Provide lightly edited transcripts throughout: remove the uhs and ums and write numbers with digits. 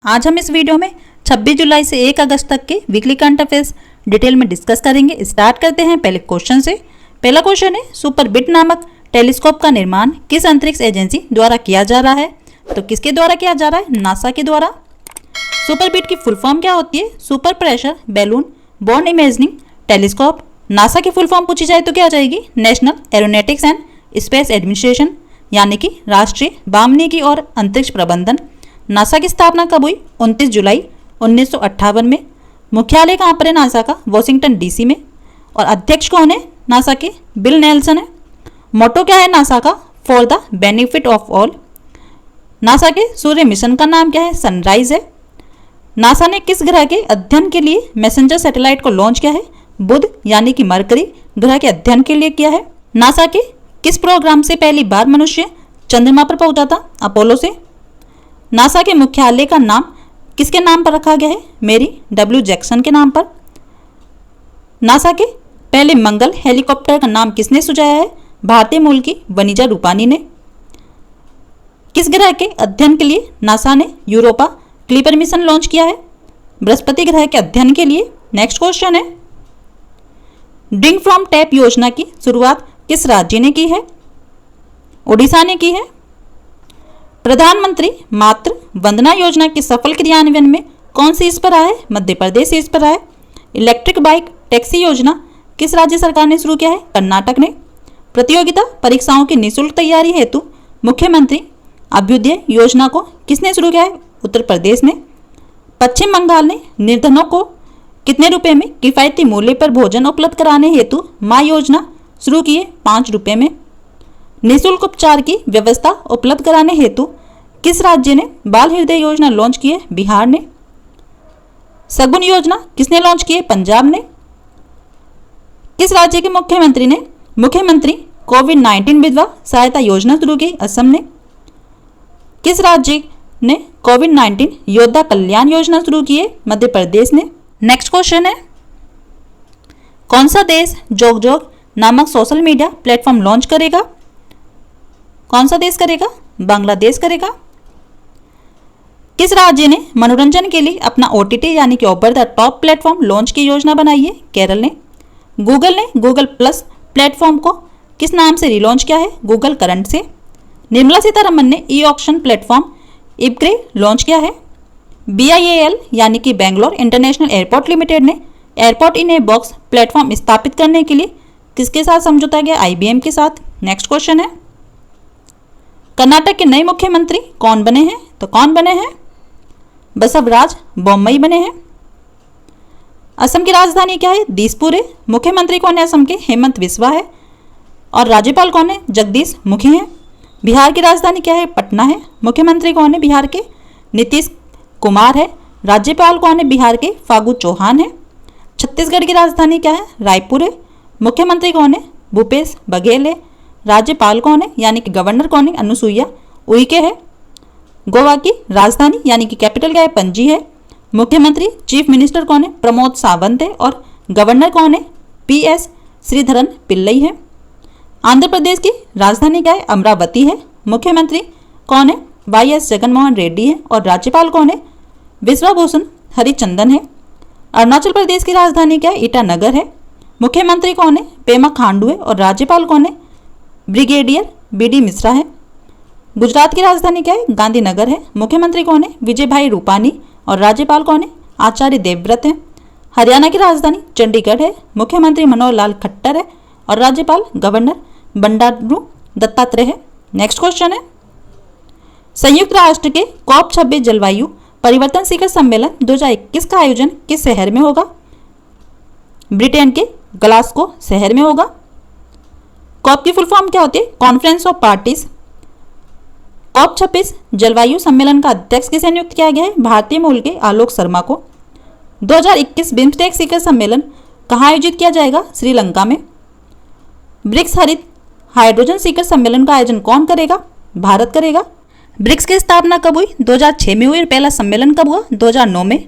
आज हम इस वीडियो में 26 जुलाई से 1 अगस्त तक के वीकली करंट अफेयर्स डिटेल में डिस्कस करेंगे। स्टार्ट करते हैं पहले क्वेश्चन से। पहला क्वेश्चन है, सुपरबिट नामक टेलीस्कोप का निर्माण किस अंतरिक्ष एजेंसी द्वारा किया जा रहा है? तो किसके द्वारा किया जा रहा है? नासा के द्वारा। सुपरबिट की फुल फॉर्म क्या होती है? Super pressure balloon borne imaging telescope. NASA की फुल फॉर्म पूछी जाए तो क्या आ जाएगी? National aeronautics and space administration, यानी कि राष्ट्रीय वामनिकी और अंतरिक्ष प्रबंधन। नासा की स्थापना कब हुई? 29 जुलाई 1958 में। मुख्यालय कहाँ पर है नासा का? वॉशिंगटन डीसी में। और अध्यक्ष कौन है नासा के? बिल नेल्सन है। मोटो क्या है नासा का? For the benefit of all. NASA के सूर्य मिशन का नाम क्या है? सनराइज है। नासा ने किस ग्रह के अध्ययन के लिए मैसेंजर सैटेलाइट को लॉन्च किया है? बुध यानी कि मरकरी ग्रह के अध्ययन के लिए किया है। नासा के किस प्रोग्राम से पहली बार मनुष्य चंद्रमा पर पहुंचा था? अपोलो से। नासा के मुख्यालय का नाम किसके नाम पर रखा गया है? मेरी डब्ल्यू जैक्सन के नाम पर। नासा के पहले मंगल हेलीकॉप्टर का नाम किसने सुझाया है? भारतीय मूल की वनिजा रूपानी ने। किस ग्रह के अध्ययन के लिए नासा ने यूरोपा क्लिपर मिशन लॉन्च किया है? बृहस्पति ग्रह के अध्ययन के लिए। नेक्स्ट क्वेश्चन है, ड्रिंक फ्रॉम टैप योजना की शुरुआत किस राज्य ने की है? ओडिशा ने की है। प्रधानमंत्री मातृ वंदना योजना के सफल क्रियान्वयन में कौन सी इस पर आया है? मध्य प्रदेश इस पर आया। इलेक्ट्रिक बाइक टैक्सी योजना किस राज्य सरकार ने शुरू किया है? कर्नाटक ने। प्रतियोगिता परीक्षाओं की निःशुल्क तैयारी हेतु मुख्यमंत्री अभ्युदय योजना को किसने शुरू किया है? उत्तर प्रदेश ने। पश्चिम बंगाल ने निर्धनों को कितने रुपए में किफायती मूल्य पर भोजन उपलब्ध कराने हेतु माँ योजना शुरू की है? 5 रुपये में। निःशुल्क उपचार की व्यवस्था उपलब्ध कराने हेतु किस राज्य ने बाल हृदय योजना लॉन्च की है? बिहार ने। सगुन योजना किसने लॉन्च की है? पंजाब ने। किस राज्य के मुख्यमंत्री ने मुख्यमंत्री कोविड-19 विधवा सहायता योजना शुरू की? असम ने। किस राज्य ने कोविड-19 योद्धा कल्याण योजना शुरू की है? मध्य प्रदेश ने। नेक्स्ट क्वेश्चन है, कौन सा देश जोग जोग नामक सोशल मीडिया प्लेटफॉर्म लॉन्च करेगा? कौन सा देश करेगा? बांग्लादेश करेगा। किस राज्य ने मनोरंजन के लिए अपना ओटीटी यानी कि over the top platform launch की योजना बनाई है? केरल ने। गूगल ने गूगल प्लस प्लेटफॉर्म को किस नाम से रिलॉन्च किया है? गूगल करंट से। निर्मला सीतारमन ने ई ऑक्शन प्लेटफॉर्म इपग्रे लॉन्च किया है। BIAL यानी कि बेंगलोर इंटरनेशनल एयरपोर्ट लिमिटेड ने airport in a box platform स्थापित करने के लिए किसके साथ समझौता किया? IBM के साथ। नेक्स्ट क्वेश्चन है, कर्नाटक के नए मुख्यमंत्री कौन बने हैं? तो कौन बने हैं? बसवराज बोम्मई बने हैं। असम की राजधानी क्या है? दिसपुर है। मुख्यमंत्री कौन है असम के? हेमंत बिस्वा है। और राज्यपाल कौन है? जगदीश मुखी हैं। बिहार की राजधानी क्या है? पटना है। मुख्यमंत्री कौन है बिहार के? नीतीश कुमार है। राज्यपाल कौन है बिहार के? फागू चौहान है। छत्तीसगढ़ की राजधानी क्या है? रायपुर है। मुख्यमंत्री कौन है? भूपेश बघेल है। राज्यपाल कौन है यानी कि गवर्नर कौन है? अनुसुईया उइके है। गोवा की राजधानी यानी कि कैपिटल क्या है? पणजी है। मुख्यमंत्री चीफ मिनिस्टर कौन है? प्रमोद सावंत है। और गवर्नर कौन है? PS श्रीधरन पिल्लई है। आंध्र प्रदेश की राजधानी क्या है? अमरावती है। मुख्यमंत्री कौन है? YS जगनमोहन रेड्डी है। और राज्यपाल कौन है? विश्वभूषण हरिचंदन है। अरुणाचल प्रदेश की राजधानी क्या है? ईटानगर है। मुख्यमंत्री कौन है? पेमा खांडू है। और राज्यपाल कौन है? ब्रिगेडियर BD मिश्रा है। गुजरात की राजधानी क्या है? गांधीनगर है। मुख्यमंत्री कौन है? विजय भाई रूपानी। और राज्यपाल कौन है? आचार्य देवव्रत है। हरियाणा की राजधानी चंडीगढ़ है। मुख्यमंत्री मनोहर लाल खट्टर है। और राज्यपाल गवर्नर बंडारू दत्तात्रेय है। नेक्स्ट क्वेश्चन है, संयुक्त राष्ट्र के COP 26 जलवायु परिवर्तन शिखर सम्मेलन 2021 का आयोजन किस शहर में होगा? ब्रिटेन के ग्लासगो शहर में होगा। COP की फुल फॉर्म क्या होती है? Conference of parties. COP 26 जलवायु सम्मेलन का अध्यक्ष किसे नियुक्त किया गया है? भारतीय मूल के आलोक शर्मा को। 2021 बिम्स्टेक शिखर सम्मेलन कहाँ आयोजित किया जाएगा? श्रीलंका में। ब्रिक्स हरित हाइड्रोजन शिखर सम्मेलन का आयोजन कौन करेगा? भारत करेगा। ब्रिक्स की स्थापना कब हुई? 2006 में हुई। और पहला सम्मेलन कब हुआ? 2009 में।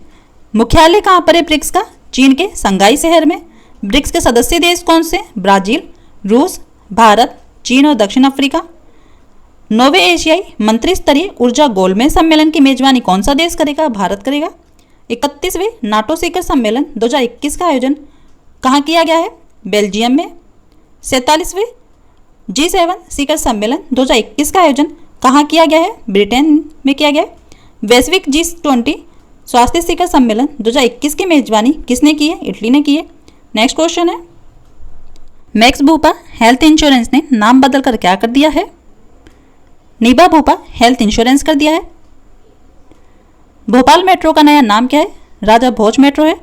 मुख्यालय कहाँ पर है ब्रिक्स का? चीन के संघाई शहर में। ब्रिक्स के सदस्य देश कौन से? ब्राजील, रूस, भारत, चीन और दक्षिण अफ्रीका। नौवें एशियाई मंत्री स्तरीय ऊर्जा गोलमेज सम्मेलन की मेजबानी कौन सा देश करेगा? भारत करेगा। 31वें नाटो शिखर सम्मेलन 2021 का आयोजन कहाँ किया गया है? बेल्जियम में। 47वें G7 शिखर सम्मेलन 2021 का आयोजन कहाँ किया गया है? ब्रिटेन में किया गया है। वैश्विक G20 स्वास्थ्य शिखर सम्मेलन 2021 की मेजबानी किसने की है? इटली ने की है। नेक्स्ट क्वेश्चन है, मैक्स भूपा हेल्थ इंश्योरेंस ने नाम बदल कर क्या कर दिया है? निभा भूपा हेल्थ इंश्योरेंस कर दिया है। भोपाल मेट्रो का नया नाम क्या है? राजा भोज मेट्रो है।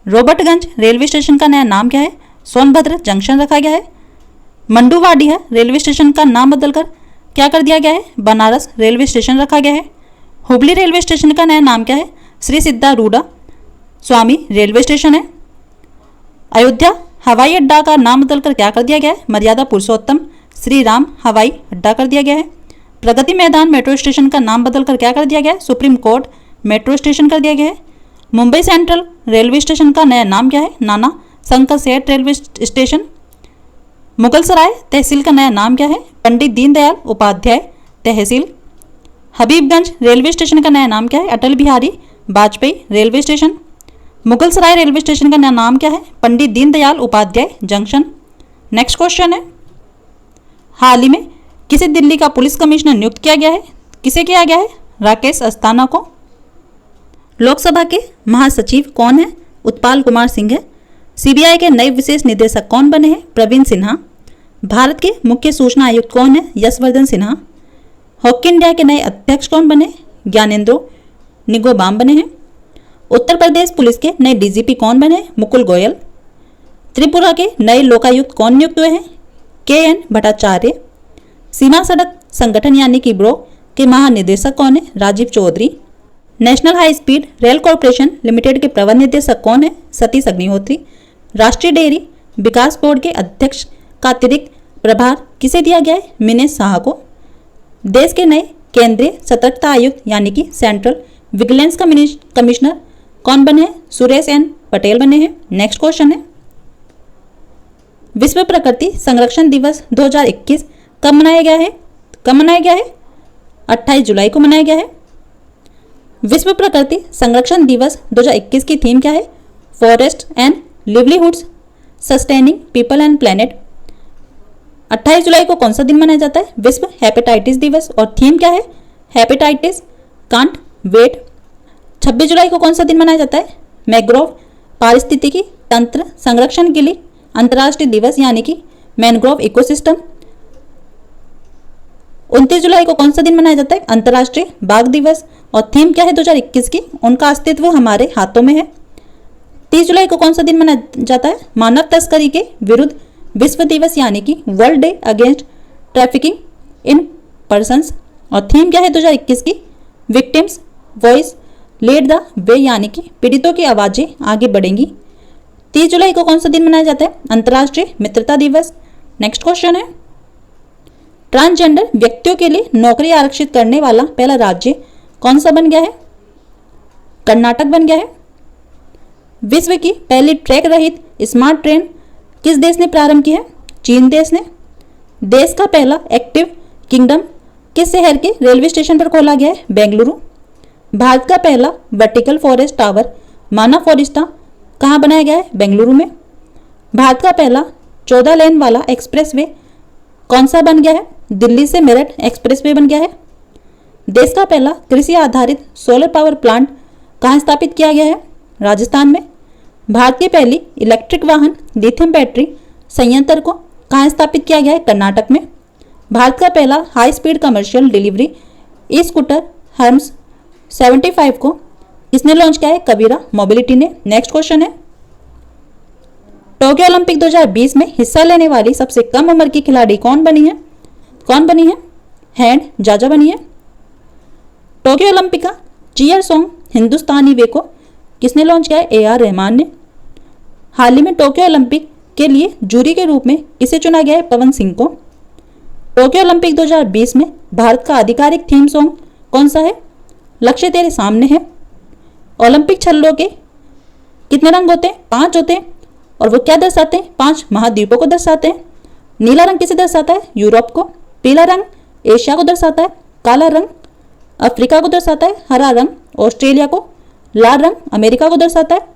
रॉबर्टगंज रेलवे स्टेशन का नया नाम क्या है? सोनभद्र जंक्शन रखा गया है। मंडुवाडीह रेलवे स्टेशन का नाम बदलकर क्या कर दिया गया है? बनारस रेलवे स्टेशन रखा गया है। हुबली रेलवे स्टेशन का नया नाम क्या है? श्री सिद्धारूढ़ा स्वामी रेलवे स्टेशन है। अयोध्या हवाई अड्डा का नाम बदलकर क्या कर दिया गया है? मर्यादा पुरुषोत्तम श्री राम हवाई अड्डा कर दिया गया है। प्रगति मैदान मेट्रो स्टेशन का नाम बदलकर क्या कर दिया गया है? सुप्रीम कोर्ट मेट्रो स्टेशन कर दिया गया है। मुंबई सेंट्रल रेलवे स्टेशन का नया नाम क्या है? नाना शंकर सेठ रेलवे स्टेशन। मुगलसराय तहसील का नया नाम क्या है? पंडित दीनदयाल उपाध्याय तहसील। हबीबगंज रेलवे स्टेशन का नया नाम क्या है? Atal Bihari Vajpayee railway station. Mughalsarai railway station का नया नाम क्या है? Pandit Deendayal Upadhyay junction. Next question है, हाल ही में किसे दिल्ली का पुलिस कमिश्नर नियुक्त किया गया है? किसे किया गया है? राकेश अस्थाना को। लोकसभा के महासचिव कौन है? उत्पाल कुमार सिंह है। सीबीआई के नए विशेष निदेशक कौन बने हैं? प्रवीण सिन्हा। भारत के मुख्य सूचना आयुक्त कौन है? यशवर्धन सिन्हा। हॉकी इंडिया के नए अध्यक्ष कौन बने? ज्ञानेंद्रो निगोबाम बने हैं। उत्तर प्रदेश पुलिस के नए डीजीपी कौन बने? मुकुल गोयल। त्रिपुरा के नए लोकायुक्त कौन नियुक्त हुए हैं? KN भट्टाचार्य। सीमा सड़क संगठन यानी कि ब्रो के महानिदेशक कौन है? Rajeev Chaudhary. National high speed rail corporation limited के प्रबंध निदेशक कौन है? सतीश अग्निहोत्री। राष्ट्रीय डेयरी विकास बोर्ड के अध्यक्ष का अतिरिक्त प्रभार किसे दिया गया है? मिनेश शाह को। देश के नए केंद्रीय सतर्कता आयुक्त यानी कि सेंट्रल विजिलेंस कमिश्नर कौन बने हैं? सुरेश N पटेल बने हैं। नेक्स्ट क्वेश्चन है, विश्व प्रकृति संरक्षण दिवस 2021 कब मनाया गया है? 28 जुलाई को मनाया गया है। विश्व प्रकृति संरक्षण दिवस 2021 की थीम क्या है? Forest and livelihoods sustaining people and planet. 28 जुलाई को कौन सा दिन मनाया जाता है? विश्व हेपेटाइटिस दिवस। और थीम क्या है? Hepatitis can't wait. 26 जुलाई को कौन सा दिन मनाया जाता है? मैंग्रोव पारिस्थितिकी तंत्र संरक्षण के लिए अंतर्राष्ट्रीय दिवस यानी कि मैंग्रोव इकोसिस्टम। 29 जुलाई को कौन सा दिन मनाया जाता है? अंतर्राष्ट्रीय बाघ दिवस। और थीम क्या है 2021 की? उनका अस्तित्व हमारे हाथों में है। 30 जुलाई को कौन सा दिन मनाया जाता है? मानव तस्करी के विरुद्ध विश्व दिवस यानी कि world day against trafficking in persons. और थीम क्या है 2021 की? Victims voice lead the way यानी कि पीड़ितों की आवाजें आगे बढ़ेंगी। 30 जुलाई को कौन सा दिन मनाया जाता है? अंतर्राष्ट्रीय मित्रता दिवस। नेक्स्ट क्वेश्चन है, ट्रांसजेंडर व्यक्तियों के लिए नौकरी आरक्षित करने वाला पहला राज्य कौन सा बन गया है? कर्नाटक बन गया है। विश्व की पहली ट्रैक रहित स्मार्ट ट्रेन किस देश ने प्रारंभ की है? चीन देश ने। देश का पहला एक्टिव किंगडम किस शहर के रेलवे स्टेशन पर खोला गया है? बेंगलुरु। भारत का पहला वर्टिकल फॉरेस्ट टावर माना फॉरेस्टा कहाँ बनाया गया है? बेंगलुरु में। भारत का पहला 14 लेन वाला एक्सप्रेसवे कौन सा बन गया है? दिल्ली से मेरठ एक्सप्रेसवे बन गया है। देश का पहला कृषि आधारित सोलर पावर प्लांट कहाँ स्थापित किया गया है? राजस्थान में। भारत की पहली इलेक्ट्रिक वाहन लिथियम बैटरी संयंत्र को कहाँ स्थापित किया गया है? कर्नाटक में। भारत का पहला high speed commercial delivery e scooter Hermes 75 को किसने लॉन्च किया है? कबीरा मोबिलिटी ने। नेक्स्ट क्वेश्चन है, टोक्यो ओलंपिक 2020 में हिस्सा लेने वाली सबसे कम उम्र की खिलाड़ी कौन बनी है? हैंड जाजा बनी है। टोक्यो ओलंपिक का चीयर सॉन्ग हिंदुस्तानी वे को किसने लॉन्च किया है? AR रहमान ने। हाल ही में टोक्यो ओलंपिक के लिए जूरी के रूप में किसे चुना गया है? पवन सिंह को। टोक्यो ओलंपिक 2020 में भारत का आधिकारिक थीम सॉन्ग कौन सा है? लक्ष्य तेरे सामने है। ओलंपिक छल्लों के कितने रंग होते हैं? 5 होते हैं। और वो क्या दर्शाते हैं? 5 महाद्वीपों को दर्शाते हैं। नीला रंग किसे दर्शाता है? यूरोप को। पीला रंग एशिया को दर्शाता है। काला रंग अफ्रीका को दर्शाता है। हरा रंग ऑस्ट्रेलिया को। लाल रंग अमेरिका को दर्शाता है।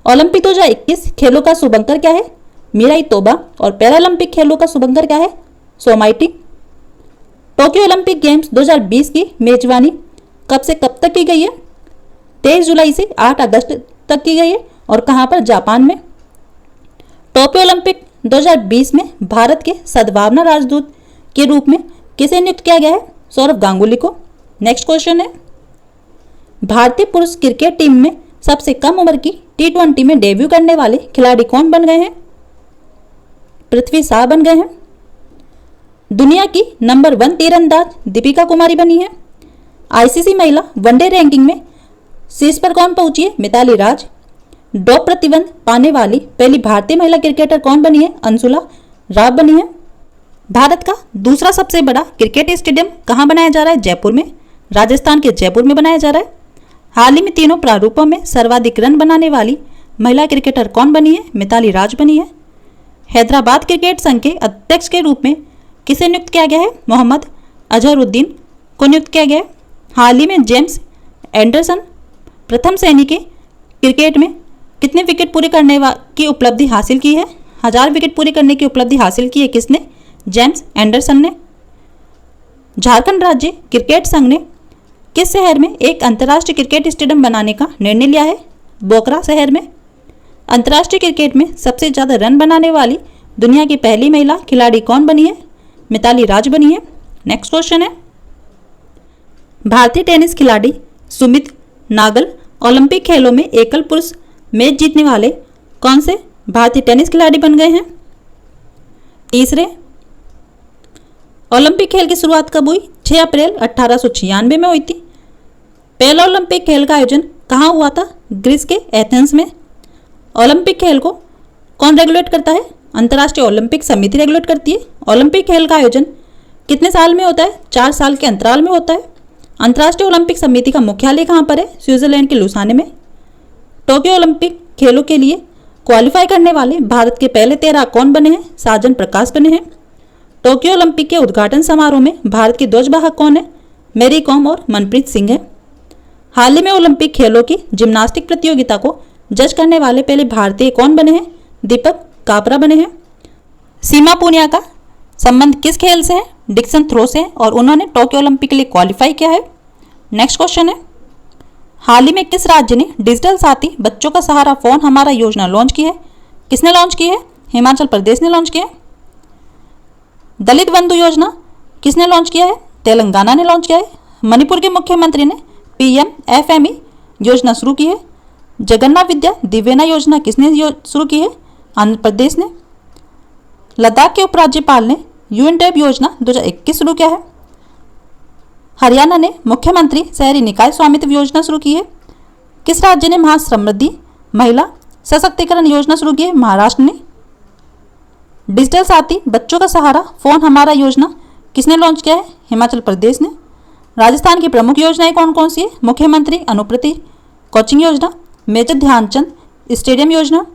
ओलंपिक 2021 खेलों का शुभंकर क्या है? मीराई तोबा। और पैरालंपिक खेलों का शुभंकर क्या है? सोमाइटी। टोक्यो ओलंपिक गेम्स 2020 की मेजबानी कब से कब तक की गई है? 23 जुलाई से 8 अगस्त तक की गई है। और कहां पर? जापान में। टोक्यो ओलंपिक 2020 में भारत के सद्भावना राजदूत के रूप में किसे नियुक्त किया गया है? सौरव गांगुली को। नेक्स्ट क्वेश्चन है, भारतीय पुरुष क्रिकेट टीम में सबसे कम उम्र की T20 में डेब्यू करने वाले खिलाड़ी कौन बन गए हैं? पृथ्वी शाह बन गए हैं। दुनिया की नंबर 1 तीरंदाज दीपिका कुमारी बनी है। आईसीसी महिला वनडे रैंकिंग में शीर्ष पर कौन पहुंची है? मिताली राज। डोप प्रतिबंध पाने वाली पहली भारतीय महिला क्रिकेटर कौन बनी है? अंशुला राव बनी है। भारत का दूसरा सबसे बड़ा क्रिकेट स्टेडियम कहां बनाया जा रहा है? जयपुर में। राजस्थान के जयपुर में बनाया जा रहा है। हाल ही में तीनों प्रारूपों में सर्वाधिक रन बनाने वाली महिला क्रिकेटर कौन बनी है? मिताली राज बनी है। हैदराबाद क्रिकेट संघ के अध्यक्ष के रूप में किसे नियुक्त किया गया है? मोहम्मद अजहरुद्दीन को नियुक्त किया गया है। हाल ही में जेम्स एंडरसन प्रथम श्रेणी के क्रिकेट में कितने विकेट पूरे करने की उपलब्धि हासिल की है? 1000 विकेट पूरे करने की उपलब्धि हासिल की है किसने? जेम्स एंडरसन ने। झारखंड राज्य क्रिकेट संघ ने किस शहर में एक अंतर्राष्ट्रीय क्रिकेट स्टेडियम बनाने का निर्णय लिया है? बोकरा शहर में। अंतर्राष्ट्रीय क्रिकेट में सबसे ज्यादा रन बनाने वाली दुनिया की पहली महिला खिलाड़ी कौन बनी है? मिताली राज बनी है। नेक्स्ट क्वेश्चन है, भारतीय टेनिस खिलाड़ी सुमित नागल ओलंपिक खेलों में एकल पुरुष मैच जीतने वाले कौन से भारतीय टेनिस खिलाड़ी बन गए हैं? तीसरे, ओलंपिक खेल की शुरुआत कब हुई? 6 अप्रैल 1896 में हुई थी। पहला ओलंपिक खेल का आयोजन कहाँ हुआ था? ग्रीस के एथेंस में। ओलंपिक खेल को कौन रेगुलेट करता है? अंतर्राष्ट्रीय ओलंपिक समिति रेगुलेट करती है। ओलंपिक खेल का आयोजन कितने साल में होता है? 4 साल के अंतराल में होता है। अंतर्राष्ट्रीय ओलंपिक समिति का मुख्यालय कहाँ पर है? स्विट्जरलैंड के लुसाने में। टोक्यो ओलंपिक खेलों के लिए क्वालिफाई करने वाले भारत के पहले 13 कौन बने हैं? साजन प्रकाश बने हैं। टोक्यो ओलंपिक के उद्घाटन समारोह में भारत के ध्वजवाहक कौन है? मैरी कॉम और मनप्रीत सिंह है। हाल ही में ओलंपिक खेलों की जिम्नास्टिक प्रतियोगिता को जज करने वाले पहले भारतीय कौन बने हैं? दीपक कापरा बने हैं। सीमा पुनिया का संबंध किस खेल से है? डिक्सन थ्रो से है और उन्होंने टोक्यो ओलंपिक के लिए क्वालिफाई किया है। नेक्स्ट क्वेश्चन है, हाल ही में किस राज्य ने डिजिटल साथी बच्चों का सहारा फोन हमारा योजना लॉन्च की है? किसने लॉन्च की है? हिमाचल प्रदेश ने लॉन्च किया है। दलित बंधु योजना किसने लॉन्च किया है? तेलंगाना ने लॉन्च किया है। मणिपुर के मुख्यमंत्री ने PMFME योजना शुरू की है। जगन्नाथ विद्या दिव्यना योजना किसने शुरू की है? आंध्र प्रदेश ने। लद्दाख के उपराज्यपाल ने UNDP योजना 2021 शुरू किया है। हरियाणा ने मुख्यमंत्री शहरी निकाय स्वामित्व योजना शुरू की है। किस राज्य ने महासमृद्धि महिला सशक्तिकरण योजना शुरू की है? महाराष्ट्र ने। डिजिटल साथी बच्चों का सहारा फोन हमारा योजना किसने लॉन्च किया है? हिमाचल प्रदेश ने। राजस्थान की प्रमुख योजनाएं कौन कौन सी है? मुख्यमंत्री अनुप्रति कोचिंग योजना, मेजर ध्यानचंद स्टेडियम योजना,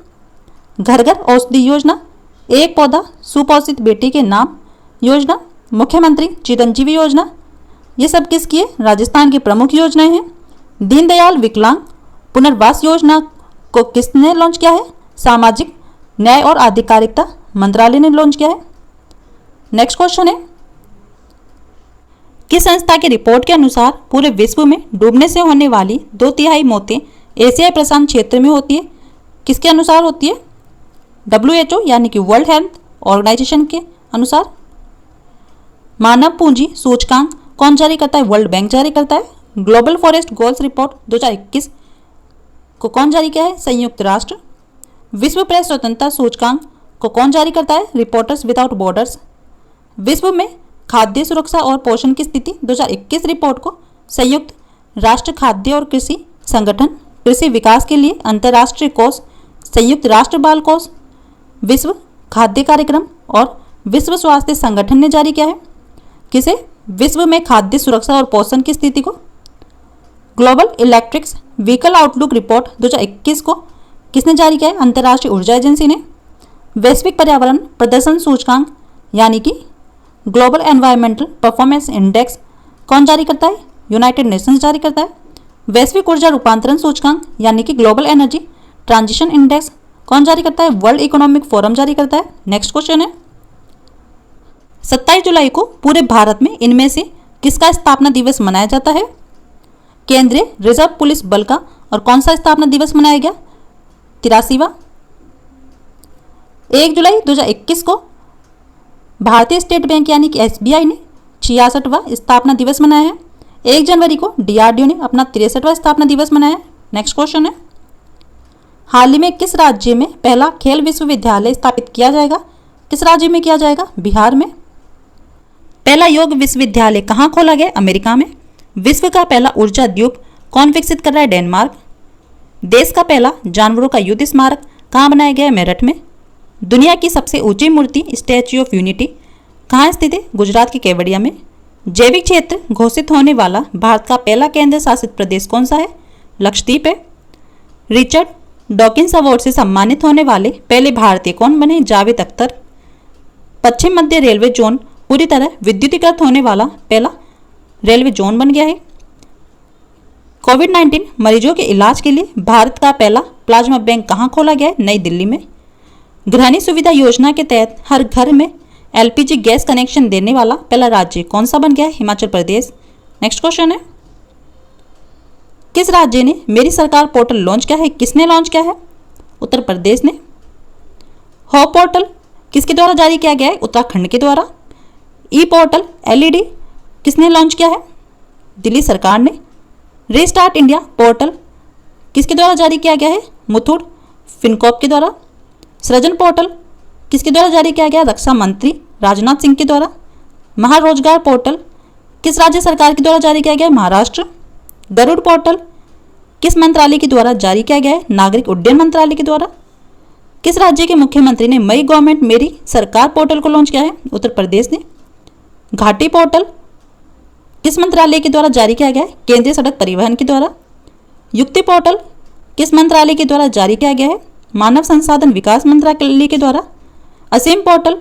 घर घर औषधि योजना, एक पौधा सुपोषित बेटी के नाम योजना, मुख्यमंत्री चिरंजीवी योजना। ये सब किसकी है? राजस्थान की प्रमुख योजनाएं हैं। दीनदयाल विकलांग पुनर्वास योजना को किसने लॉन्च किया है? सामाजिक न्याय और आधिकारिकता मंत्रालय ने लॉन्च किया है। नेक्स्ट क्वेश्चन है, किस संस्था की रिपोर्ट के अनुसार पूरे विश्व में डूबने से होने वाली 2/3 मौतें एशियाई प्रशांत क्षेत्र में होती है? किसके अनुसार होती है? WHO यानी कि वर्ल्ड हेल्थ ऑर्गेनाइजेशन के अनुसार। मानव पूंजी सूचकांक कौन जारी करता है? वर्ल्ड बैंक जारी करता है। ग्लोबल फॉरेस्ट गोल्स रिपोर्ट 2021 को कौन जारी किया है? संयुक्त राष्ट्र। विश्व प्रेस स्वतंत्रता सूचकांक को कौन जारी करता है? Reporters without borders. विश्व में खाद्य सुरक्षा और पोषण की स्थिति 2021 रिपोर्ट को संयुक्त राष्ट्र खाद्य और कृषि संगठन कृषि विकास के लिए अंतर्राष्ट्रीय कोष, संयुक्त राष्ट्र बाल कोष, विश्व खाद्य कार्यक्रम और विश्व स्वास्थ्य संगठन ने जारी किया है। किसे? विश्व में खाद्य सुरक्षा और पोषण की स्थिति को। Global electrics vehicle outlook report 2021 को किसने जारी किया है? अंतर्राष्ट्रीय ऊर्जा एजेंसी ने। वैश्विक पर्यावरण प्रदर्शन सूचकांक यानी कि ग्लोबल एनवायरमेंटल परफॉर्मेंस इंडेक्स कौन जारी करता है? यूनाइटेड नेशंस जारी करता है। वैश्विक ऊर्जा रूपांतरण सूचकांक यानी कि ग्लोबल एनर्जी ट्रांजिशन इंडेक्स कौन जारी करता है? वर्ल्ड इकोनॉमिक फोरम जारी करता है। नेक्स्ट क्वेश्चन है, 27 जुलाई को पूरे भारत में इनमें से किसका स्थापना दिवस मनाया जाता है? केंद्रीय रिजर्व पुलिस बल का। और कौन सा स्थापना दिवस मनाया गया? 83वां। 1 जुलाई 2021 को भारतीय स्टेट बैंक यानी कि SBI ने 66वां स्थापना दिवस मनाया है। 1 जनवरी को DRDO ने अपना 63वां स्थापना दिवस मनाया है। नेक्स्ट क्वेश्चन है, हाल ही में किस राज्य में पहला खेल विश्वविद्यालय स्थापित किया जाएगा? किस राज्य में किया जाएगा? बिहार में। पहला योग विश्वविद्यालय कहाँ खोला गया? अमेरिका में। विश्व का पहला ऊर्जा द्वीप कौन विकसित कर रहा है? डेनमार्क। देश का पहला जानवरों का युद्ध स्मारक कहाँ बनाया गया है? मेरठ में। दुनिया की सबसे ऊंची मूर्ति स्टैच्यू ऑफ यूनिटी कहाँ स्थित है? गुजरात के केवड़िया में। जैविक क्षेत्र घोषित होने वाला भारत का पहला केंद्र शासित प्रदेश कौन सा है? लक्षद्वीप है। रिचर्ड डॉकिंस अवार्ड से सम्मानित होने वाले पहले भारतीय कौन बने? जावेद अख्तर। पश्चिम मध्य रेलवे जोन पूरी तरह विद्युतीकृत होने वाला पहला रेलवे जोन बन गया है। कोविड-19 मरीजों के इलाज के लिए भारत का पहला प्लाज्मा बैंक कहाँ खोला गया है? नई दिल्ली में। गृहिणी सुविधा योजना के तहत हर घर में LPG गैस कनेक्शन देने वाला पहला राज्य कौन सा बन गया है? हिमाचल प्रदेश। नेक्स्ट क्वेश्चन है, किस राज्य ने मेरी सरकार पोर्टल लॉन्च किया है? किसने लॉन्च किया है? उत्तर प्रदेश ने। हो पोर्टल किसके द्वारा जारी किया गया है? उत्तराखंड के द्वारा। ई पोर्टल LED किसने लॉन्च किया है? दिल्ली सरकार ने। रीस्टार्ट इंडिया पोर्टल किसके द्वारा जारी किया गया है? मुथूट फिनकॉर्प के द्वारा। सृजन पोर्टल किसके द्वारा जारी किया गया? रक्षा मंत्री राजनाथ सिंह के द्वारा। महारोजगार पोर्टल किस राज्य सरकार के द्वारा जारी किया गया है? महाराष्ट्र। गरुड़ पोर्टल किस मंत्रालय के द्वारा जारी किया गया है? नागरिक उड्डयन मंत्रालय के द्वारा। किस राज्य के मुख्यमंत्री ने मई गवर्नमेंट मेरी सरकार पोर्टल को लॉन्च किया है? उत्तर प्रदेश ने। घाटी पोर्टल किस मंत्रालय के द्वारा जारी किया गया है? केंद्रीय सड़क परिवहन के द्वारा। युक्ति पोर्टल किस मंत्रालय के द्वारा जारी किया गया है? मानव संसाधन विकास मंत्रालय के द्वारा। असीम पोर्टल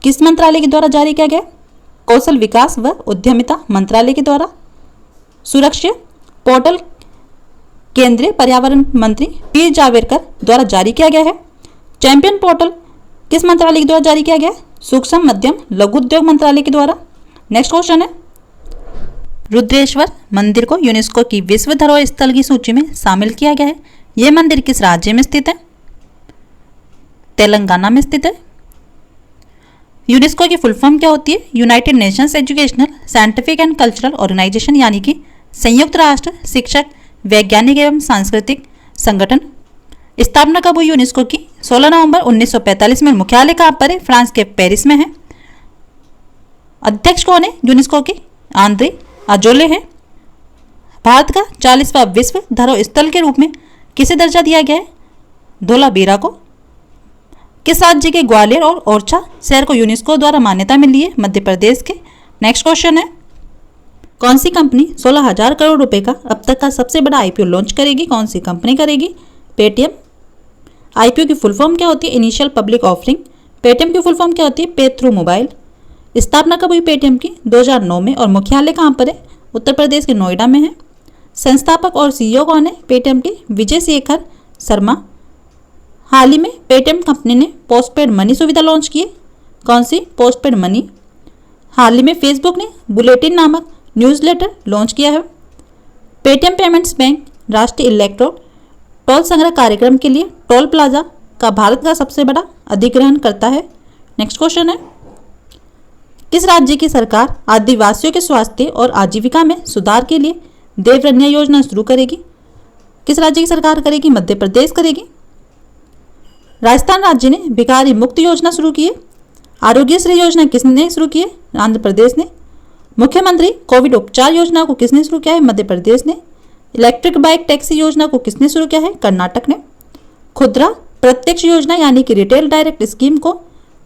किस मंत्रालय के द्वारा जारी किया गया? कौशल विकास व उद्यमिता मंत्रालय के द्वारा। सुरक्षा पोर्टल केंद्रीय पर्यावरण मंत्री P जावड़ेकर द्वारा जारी किया गया है। चैंपियन पोर्टल किस मंत्रालय के द्वारा जारी किया गया? सूक्ष्म मध्यम लघु उद्योग मंत्रालय के द्वारा। नेक्स्ट क्वेश्चन है, रुद्रेश्वर मंदिर को यूनेस्को की विश्व धरोहर स्थल की सूची में शामिल किया गया है। यह मंदिर किस राज्य में स्थित है? तेलंगाना में स्थित है। यूनेस्को की फुल फॉर्म क्या होती है? United nations educational scientific and cultural organisation यानी कि संयुक्त राष्ट्र शिक्षक वैज्ञानिक एवं सांस्कृतिक संगठन। स्थापना कब हुई यूनेस्को की? 16 नवंबर 1945 में। मुख्यालय कहाँ पर है? फ्रांस के पेरिस में है। अध्यक्ष कौन है यूनेस्को के? आंद्रे अजोले है। भारत का 40वां विश्व धरोहर स्थल के रूप में किसे दर्जा दिया गया है? धोलावीरा को। किस राज्य के ग्वालियर और ओरछा शहर को यूनेस्को द्वारा मान्यता मिली है? मध्य प्रदेश के। नेक्स्ट क्वेश्चन है, कौन सी कंपनी 16,000 करोड़ रुपए का अब तक का सबसे बड़ा IPO लॉन्च करेगी? कौन सी कंपनी करेगी? पेटीएम। IPO की फुल फॉर्म क्या होती है? Initial public offering. पेटीएम की फुल फॉर्म क्या होती है? पे थ्रू मोबाइल। स्थापना कब हुई पेटीएम की? 2009 में। और मुख्यालय कहाँ पर है? उत्तर प्रदेश के नोएडा में है। संस्थापक और CEO कौन है पेटीएम के? विजय शेखर शर्मा। हाल ही में पेटीएम कंपनी ने पोस्टपेड मनी सुविधा लॉन्च की है। कौन सी? Postpaid money. हाल ही में फेसबुक ने बुलेटिन नामक न्यूज़लेटर लॉन्च किया है। पेटीएम पेमेंट्स बैंक राष्ट्रीय इलेक्ट्रॉन टोल संग्रह कार्यक्रम के लिए टोल प्लाजा का भारत का सबसे बड़ा अधिग्रहण करता है। नेक्स्ट क्वेश्चन है, किस राज्य की सरकार आदिवासियों के स्वास्थ्य और आजीविका में सुधार के लिए देवरन्या योजना शुरू करेगी? किस राज्य की सरकार करेगी? मध्य प्रदेश करेगी। राजस्थान राज्य ने भिखारी मुक्त योजना शुरू की है। आरोग्यश्री योजना किसने शुरू की है? आंध्र प्रदेश ने। मुख्यमंत्री कोविड उपचार योजना को किसने शुरू किया है? मध्य प्रदेश ने। इलेक्ट्रिक बाइक टैक्सी योजना को किसने शुरू किया है? कर्नाटक ने। खुदरा प्रत्यक्ष योजना यानी कि रिटेल डायरेक्ट स्कीम को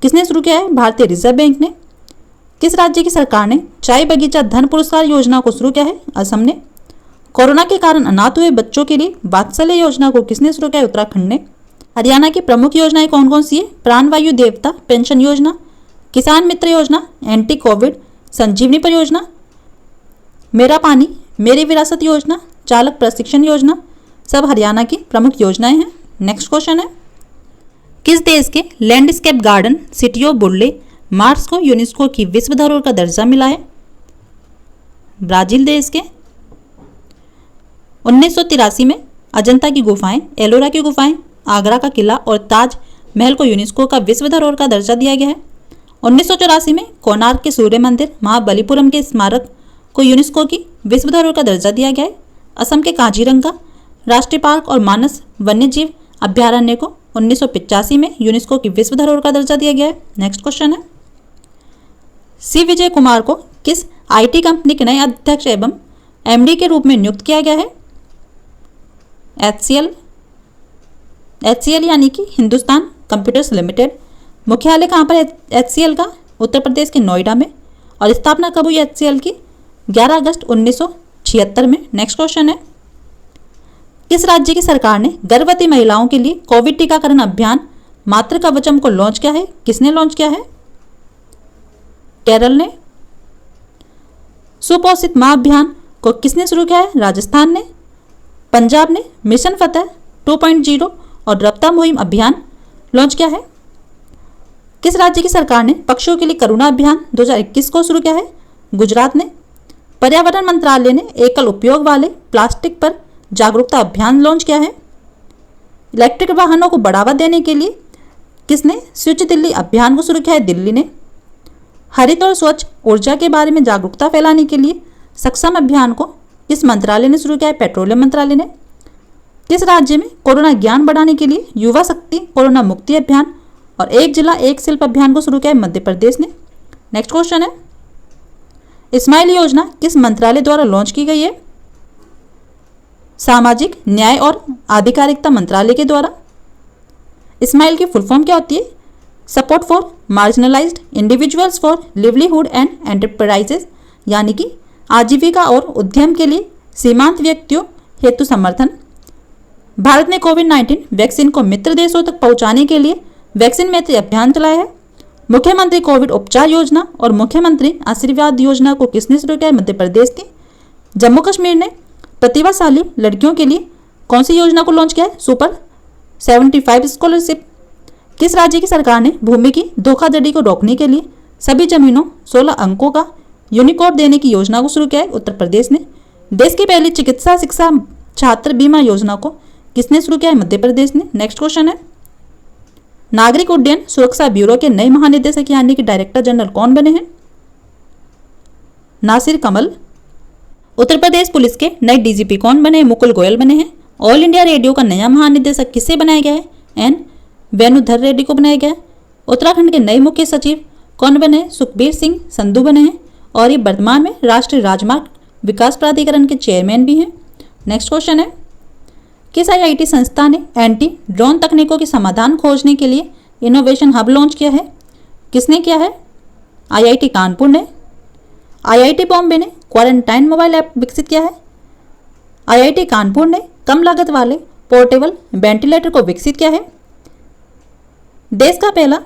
किसने शुरू किया है? भारतीय रिजर्व बैंक ने। किस राज्य की सरकार ने चाय बगीचा धन पुरस्कार योजना को शुरू किया है? असम ने। कोरोना के कारण अनाथ हुए बच्चों के लिए वात्सल्य योजना को किसने शुरू किया है? उत्तराखंड ने। हरियाणा की प्रमुख योजनाएं कौन कौन सी है? प्राणवायु देवता पेंशन योजना, किसान मित्र योजना, एंटी कोविड संजीवनी परियोजना, मेरा पानी मेरी विरासत योजना, चालक प्रशिक्षण योजना, सब हरियाणा की प्रमुख योजनाएं हैं। नेक्स्ट क्वेश्चन है, किस देश के landscape garden city of Burle Marx को यूनेस्को की विश्व धरोहर का दर्जा मिला है? ब्राजील देश के। 1983 में अजंता की गुफाएं, एलोरा की गुफाएं, आगरा का किला और ताज महल को यूनेस्को का विश्व धरोहर का दर्जा दिया गया है। 1984 में कोणार्क के सूर्य मंदिर, महाबलीपुरम के स्मारक को यूनेस्को की विश्व धरोहर का दर्जा दिया गया है। असम के काजीरंगा राष्ट्रीय पार्क और मानस वन्यजीव अभ्यारण्य को 1985 में यूनेस्को की विश्व धरोहर का दर्जा दिया गया है। नेक्स्ट क्वेश्चन है, सी विजय कुमार को किस आईटी कंपनी के नए अध्यक्ष एवं एमडी के रूप में नियुक्त किया गया है? एचसीएल यानी कि हिंदुस्तान कंप्यूटर्स लिमिटेड। मुख्यालय कहाँ पर है एचसीएल का? उत्तर प्रदेश के नोएडा में। और स्थापना कब हुई एचसीएल की? 11 अगस्त 1976 में। नेक्स्ट क्वेश्चन है, किस राज्य की सरकार ने गर्भवती महिलाओं के लिए कोविड टीकाकरण अभियान मातृ कवचम को लॉन्च किया है? किसने लॉन्च किया है? केरल ने। सुपोषित मां अभियान को किसने शुरू किया है? राजस्थान ने। पंजाब ने मिशन फतेह 2.0 और रफ्ता मुहिम अभियान लॉन्च किया है। किस राज्य की सरकार ने पक्षियों के लिए करुणा अभियान 2021 को शुरू किया है? गुजरात ने। पर्यावरण मंत्रालय ने एकल उपयोग वाले प्लास्टिक पर जागरूकता अभियान लॉन्च किया है। इलेक्ट्रिक वाहनों को बढ़ावा देने के लिए किसने स्विच दिल्ली अभियान को शुरू किया है? दिल्ली ने। हरित और स्वच्छ ऊर्जा के बारे में जागरूकता फैलाने के लिए सक्षम अभियान को किस मंत्रालय ने शुरू किया है? पेट्रोलियम मंत्रालय ने। किस राज्य में कोरोना ज्ञान बढ़ाने के लिए युवा शक्ति कोरोना मुक्ति अभियान और एक जिला एक शिल्प अभियान को शुरू किया है? मध्य प्रदेश ने। नेक्स्ट क्वेश्चन है, स्माइल योजना किस मंत्रालय द्वारा लॉन्च की गई है? सामाजिक न्याय और आधिकारिकता मंत्रालय के द्वारा। स्माइल की फुल फॉर्म क्या होती है? Support for marginalised individuals for livelihood and enterprises, यानी कि आजीविका और उद्यम के लिए सीमांत व्यक्तियों हेतु समर्थन। भारत ने कोविड-19 वैक्सीन को मित्र देशों तक पहुंचाने के लिए वैक्सीन मैत्री अभियान चलाया है। मुख्यमंत्री कोविड उपचार योजना और मुख्यमंत्री आशीर्वाद योजना को किसने शुरू किया है? मध्य प्रदेश ने। जम्मू कश्मीर ने प्रतिभाशाली लड़कियों के लिए कौन सी योजना को लॉन्च किया है? Super 75 scholarship. किस राज्य की सरकार ने भूमि की धोखाधड़ी को रोकने के लिए सभी जमीनों 16 अंकों का यूनिकोड देने की योजना को शुरू किया है? उत्तर प्रदेश ने। देश की पहली चिकित्सा शिक्षा छात्र बीमा योजना को किसने शुरू किया है? मध्य प्रदेश ने। नेक्स्ट क्वेश्चन है, नागरिक उड्डयन सुरक्षा ब्यूरो के नए महानिदेशक यानी कि डायरेक्टर जनरल कौन बने हैं? नासिर कमल। उत्तर प्रदेश पुलिस के नए डीजीपी कौन बने? मुकुल गोयल बने हैं। ऑल इंडिया रेडियो का नया महानिदेशक किसे बनाया गया है? एन वेणुधर रेड्डी को बनाया गया है। उत्तराखंड के नए मुख्य सचिव कौन बने हैं? सुखबीर सिंह संधू बने हैं और ये वर्तमान में राष्ट्रीय राजमार्ग विकास प्राधिकरण के चेयरमैन भी हैं। नेक्स्ट क्वेश्चन है, किस आईआईटी संस्था ने एंटी ड्रोन तकनीकों के समाधान खोजने के लिए इनोवेशन हब लॉन्च किया है? किसने किया है? आईआईटी कानपुर ने। आईआईटी बॉम्बे ने क्वारंटाइन मोबाइल ऐप विकसित किया है। आईआईटी कानपुर ने कम लागत वाले पोर्टेबल वेंटिलेटर को विकसित किया है। देश का पहला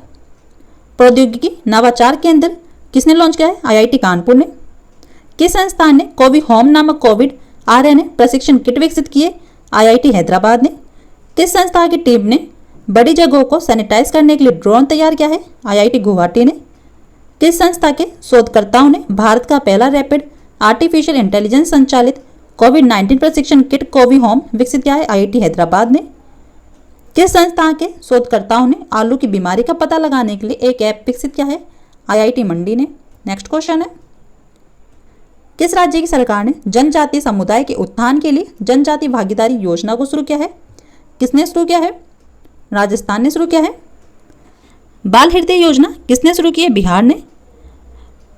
प्रौद्योगिकी नवाचार केंद्र किसने लॉन्च किया है? आईआईटी कानपुर ने। किस संस्थान ने कोविड होम नामक कोविड आरएनए प्रशिक्षण किट विकसित किए? आईआईटी हैदराबाद ने। किस संस्था की टीम ने बड़ी जगहों को सैनिटाइज करने के लिए ड्रोन तैयार किया है? आईआईटी गुवाहाटी ने। किस संस्था के शोधकर्ताओं ने भारत का पहला रैपिड आर्टिफिशियल इंटेलिजेंस संचालित कोविड-19 प्रशिक्षण किट कोवी होम विकसित किया है? आईआईटी हैदराबाद ने। किस संस्था के शोधकर्ताओं ने आलू की बीमारी का पता लगाने के लिए एक ऐप विकसित किया है? आईआईटी मंडी ने। नेक्स्ट क्वेश्चन है, किस राज्य की सरकार ने जनजातीय समुदाय के उत्थान के लिए जनजाति भागीदारी योजना को शुरू किया है? किसने शुरू किया है? राजस्थान ने शुरू किया है। बाल हृदय योजना किसने शुरू की है? बिहार ने।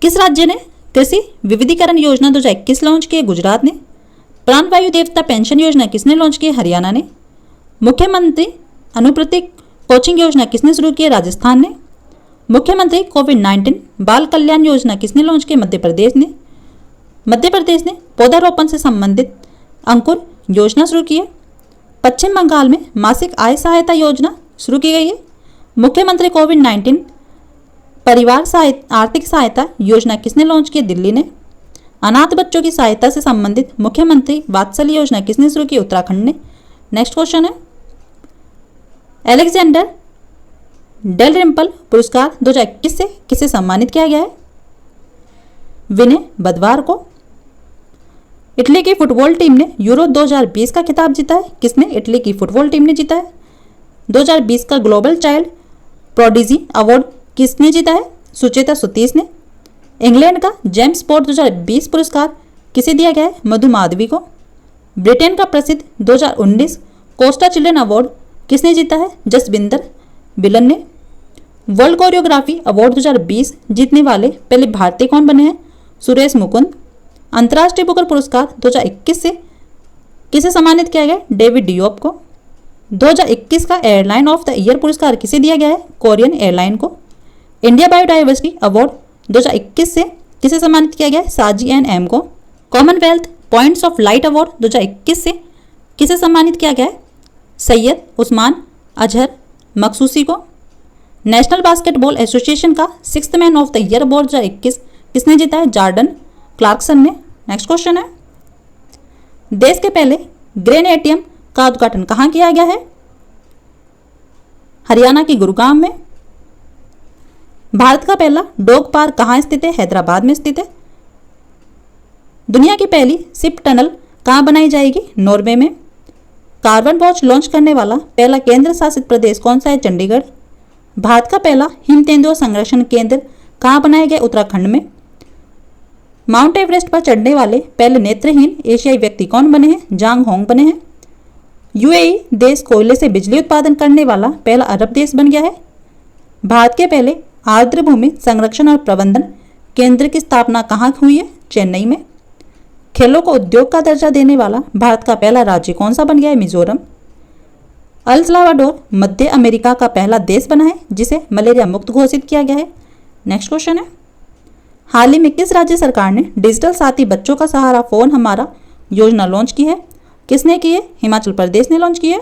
किस राज्य ने कृषि विविधीकरण योजना 2021 लॉन्च की है? गुजरात ने। प्राणवायु देवता पेंशन योजना किसने लॉन्च की है? हरियाणा ने। मुख्यमंत्री अनुप्रति कोचिंग योजना किसने शुरू की है? राजस्थान ने। मुख्यमंत्री कोविड-19 बाल कल्याण योजना किसने लॉन्च की? मध्य प्रदेश ने। मध्य प्रदेश ने पौधारोपण से संबंधित अंकुर योजना शुरू की है। पश्चिम बंगाल में मासिक आय सहायता योजना शुरू की गई है। मुख्यमंत्री कोविड-19 परिवार आर्थिक सहायता योजना किसने लॉन्च की? दिल्ली ने। अनाथ बच्चों की सहायता से संबंधित मुख्यमंत्री वात्सल्य योजना किसने शुरू की? उत्तराखंड ने। नेक्स्ट क्वेश्चन है, एलेक्जेंडर डेलरिम्पल पुरस्कार 2021 से किसे सम्मानित किया गया है? विनय बदवार को। इटली की फुटबॉल टीम ने यूरो 2020 का खिताब जीता है। किसने? इटली की फुटबॉल टीम ने जीता है। 2020 का ग्लोबल चाइल्ड प्रोडिजी अवार्ड किसने जीता है? सुचेता सुतीश ने। इंग्लैंड का जेम्स स्पोर्ट 2020 पुरस्कार किसे दिया गया है? मधु माधवी को। ब्रिटेन का प्रसिद्ध 2019 कोस्टा चिल्ड्रन अवार्ड किसने जीता है? जसविंदर बिलन ने। वर्ल्ड कोरियोग्राफी अवार्ड 2020 जीतने वाले पहले भारतीय कौन बने हैं? सुरेश मुकुंद। अंतर्राष्ट्रीय बुकर पुरस्कार 2021 से किसे सम्मानित किया गया? डेविड डियोप को। 2021 का एयरलाइन ऑफ द ईयर पुरस्कार किसे दिया गया है? कोरियन एयरलाइन को। इंडिया बायोडाइवर्सिटी अवार्ड 2021 से किसे सम्मानित किया गया है? साजी एन एम को। Commonwealth points of light award 2021 से किसे सम्मानित किया गया है? सैयद उस्मान अजहर मखसूसी को। नेशनल बास्केटबॉल एसोसिएशन का 6th man of the year award 2021 किसने जीता है? जॉर्डन क्लार्कसन ने। नेक्स्ट क्वेश्चन है, देश के पहले ग्रेन एटीएम का उद्घाटन कहाँ किया गया है? हरियाणा के गुरुग्राम में। भारत का पहला डॉग पार्क कहाँ स्थित है? हैदराबाद में स्थित है। दुनिया की पहली शिप टनल कहाँ बनाई जाएगी? नॉर्वे में। कार्बन वॉच लॉन्च करने वाला पहला केंद्र शासित प्रदेश कौन सा है? चंडीगढ़। भारत का पहला हिम तेंदुआ संरक्षण केंद्र कहाँ बनाया गया? उत्तराखंड में। माउंट एवरेस्ट पर चढ़ने वाले पहले नेत्रहीन एशियाई व्यक्ति कौन बने हैं? जांग होंग बने हैं। यूएई देश कोयले से बिजली उत्पादन करने वाला पहला अरब देश बन गया है। भारत के पहले आर्द्र भूमि संरक्षण और प्रबंधन केंद्र की स्थापना कहाँ हुई है? चेन्नई में। खेलों को उद्योग का दर्जा देने वाला भारत का पहला राज्य कौन सा बन गया है? मिजोरम। अल सल्वाडोर मध्य अमेरिका का पहला देश बना है जिसे मलेरिया मुक्त घोषित किया गया है। नेक्स्ट क्वेश्चन है, हाल ही में किस राज्य सरकार ने डिजिटल साथी बच्चों का सहारा फोन हमारा योजना लॉन्च की है? किसने की है? हिमाचल प्रदेश ने लॉन्च की है।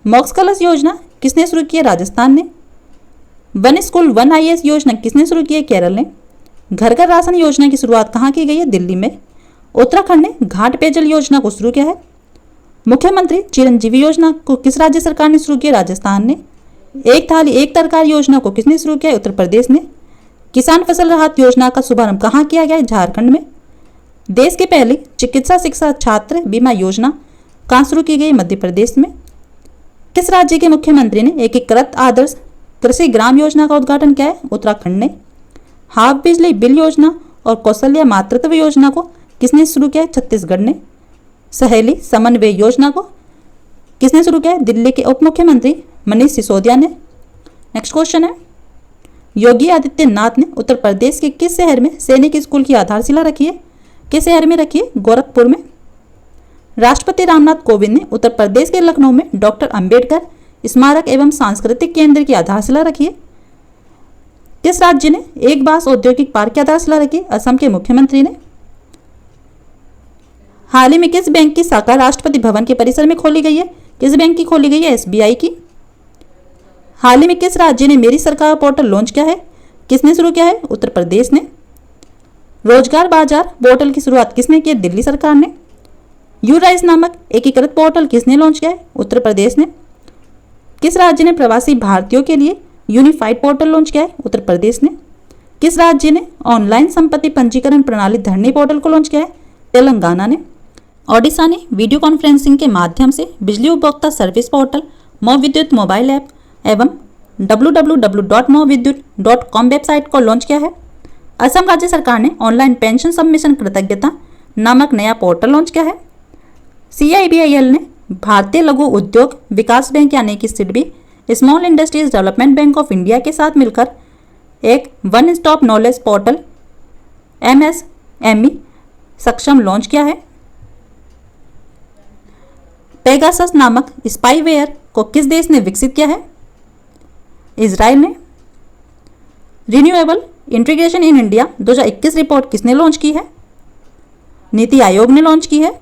मॉक्स कलश योजना किसने शुरू की है? राजस्थान ने। वन स्कूल वन आईएएस योजना किसने शुरू की है? केरल ने। घर घर राशन योजना की शुरुआत कहाँ की गई है? दिल्ली में। उत्तराखंड ने घाट पेयजल योजना को शुरू किया है। मुख्यमंत्री चिरंजीवी योजना को किस राज्य सरकार ने शुरू किया? राजस्थान ने। एक थाली एक तरकारी योजना को किसने शुरू किया? उत्तर प्रदेश ने। किसान फसल राहत योजना का शुभारंभ कहाँ किया गया? झारखंड में। देश की पहली चिकित्सा शिक्षा छात्र बीमा योजना कहाँ शुरू की गई? मध्य प्रदेश में। किस राज्य के मुख्यमंत्री ने एकीकृत आदर्श कृषि ग्राम योजना का उद्घाटन किया है? उत्तराखंड ने। हाफ बिजली बिल योजना और कौशल्या मातृत्व योजना को किसने शुरू किया है? छत्तीसगढ़ ने। सहेली समन्वय योजना को किसने शुरू किया है? दिल्ली के उप मुख्यमंत्री मनीष सिसोदिया ने। नेक्स्ट क्वेश्चन है, योगी आदित्यनाथ ने उत्तर प्रदेश के किस शहर में सैनिक स्कूल की आधारशिला रखी है? किस शहर में रखी है? गोरखपुर में। राष्ट्रपति रामनाथ कोविंद ने उत्तर प्रदेश के लखनऊ में डॉक्टर अंबेडकर स्मारक एवं सांस्कृतिक केंद्र की आधारशिला रखी है। किस राज्य ने एक बास औद्योगिक पार्क की आधारशिला रखी? असम के मुख्यमंत्री ने। हाल ही में किस बैंक की शाखा राष्ट्रपति भवन के परिसर में खोली गई है? किस बैंक की खोली गई है? एसबीआई की। हाल ही में किस राज्य ने मेरी सरकार पोर्टल लॉन्च किया है? किसने शुरू किया है? उत्तर प्रदेश ने। रोजगार बाजार पोर्टल की शुरुआत किसने की? दिल्ली सरकार ने। यू राइस नामक एकीकृत पोर्टल किसने लॉन्च किया है? उत्तर प्रदेश ने। किस राज्य ने प्रवासी भारतीयों के लिए यूनिफाइड पोर्टल लॉन्च किया है? उत्तर प्रदेश ने। किस राज्य ने ऑनलाइन संपत्ति पंजीकरण प्रणाली धरनी पोर्टल को लॉन्च किया है? तेलंगाना ने। ओडिशा ने वीडियो कॉन्फ्रेंसिंग के माध्यम से बिजली उपभोक्ता सर्विस पोर्टल मो विद्युत मोबाइल ऐप एवं www.movidyut.com वेबसाइट को लॉन्च किया है। असम राज्य सरकार ने ऑनलाइन पेंशन सबमिशन कृतज्ञता नामक नया पोर्टल लॉन्च किया है। CIBIL ने भारतीय लघु उद्योग विकास बैंक यानी कि SIDBI small industries development bank of India के साथ मिलकर एक one stop knowledge portal MSME सक्षम लॉन्च किया है। पेगासस नामक स्पाईवेयर को किस देश ने विकसित किया है? इजराइल ने। Renewable integration in India 2021 report किसने लॉन्च की है? नीति आयोग ने लॉन्च की है।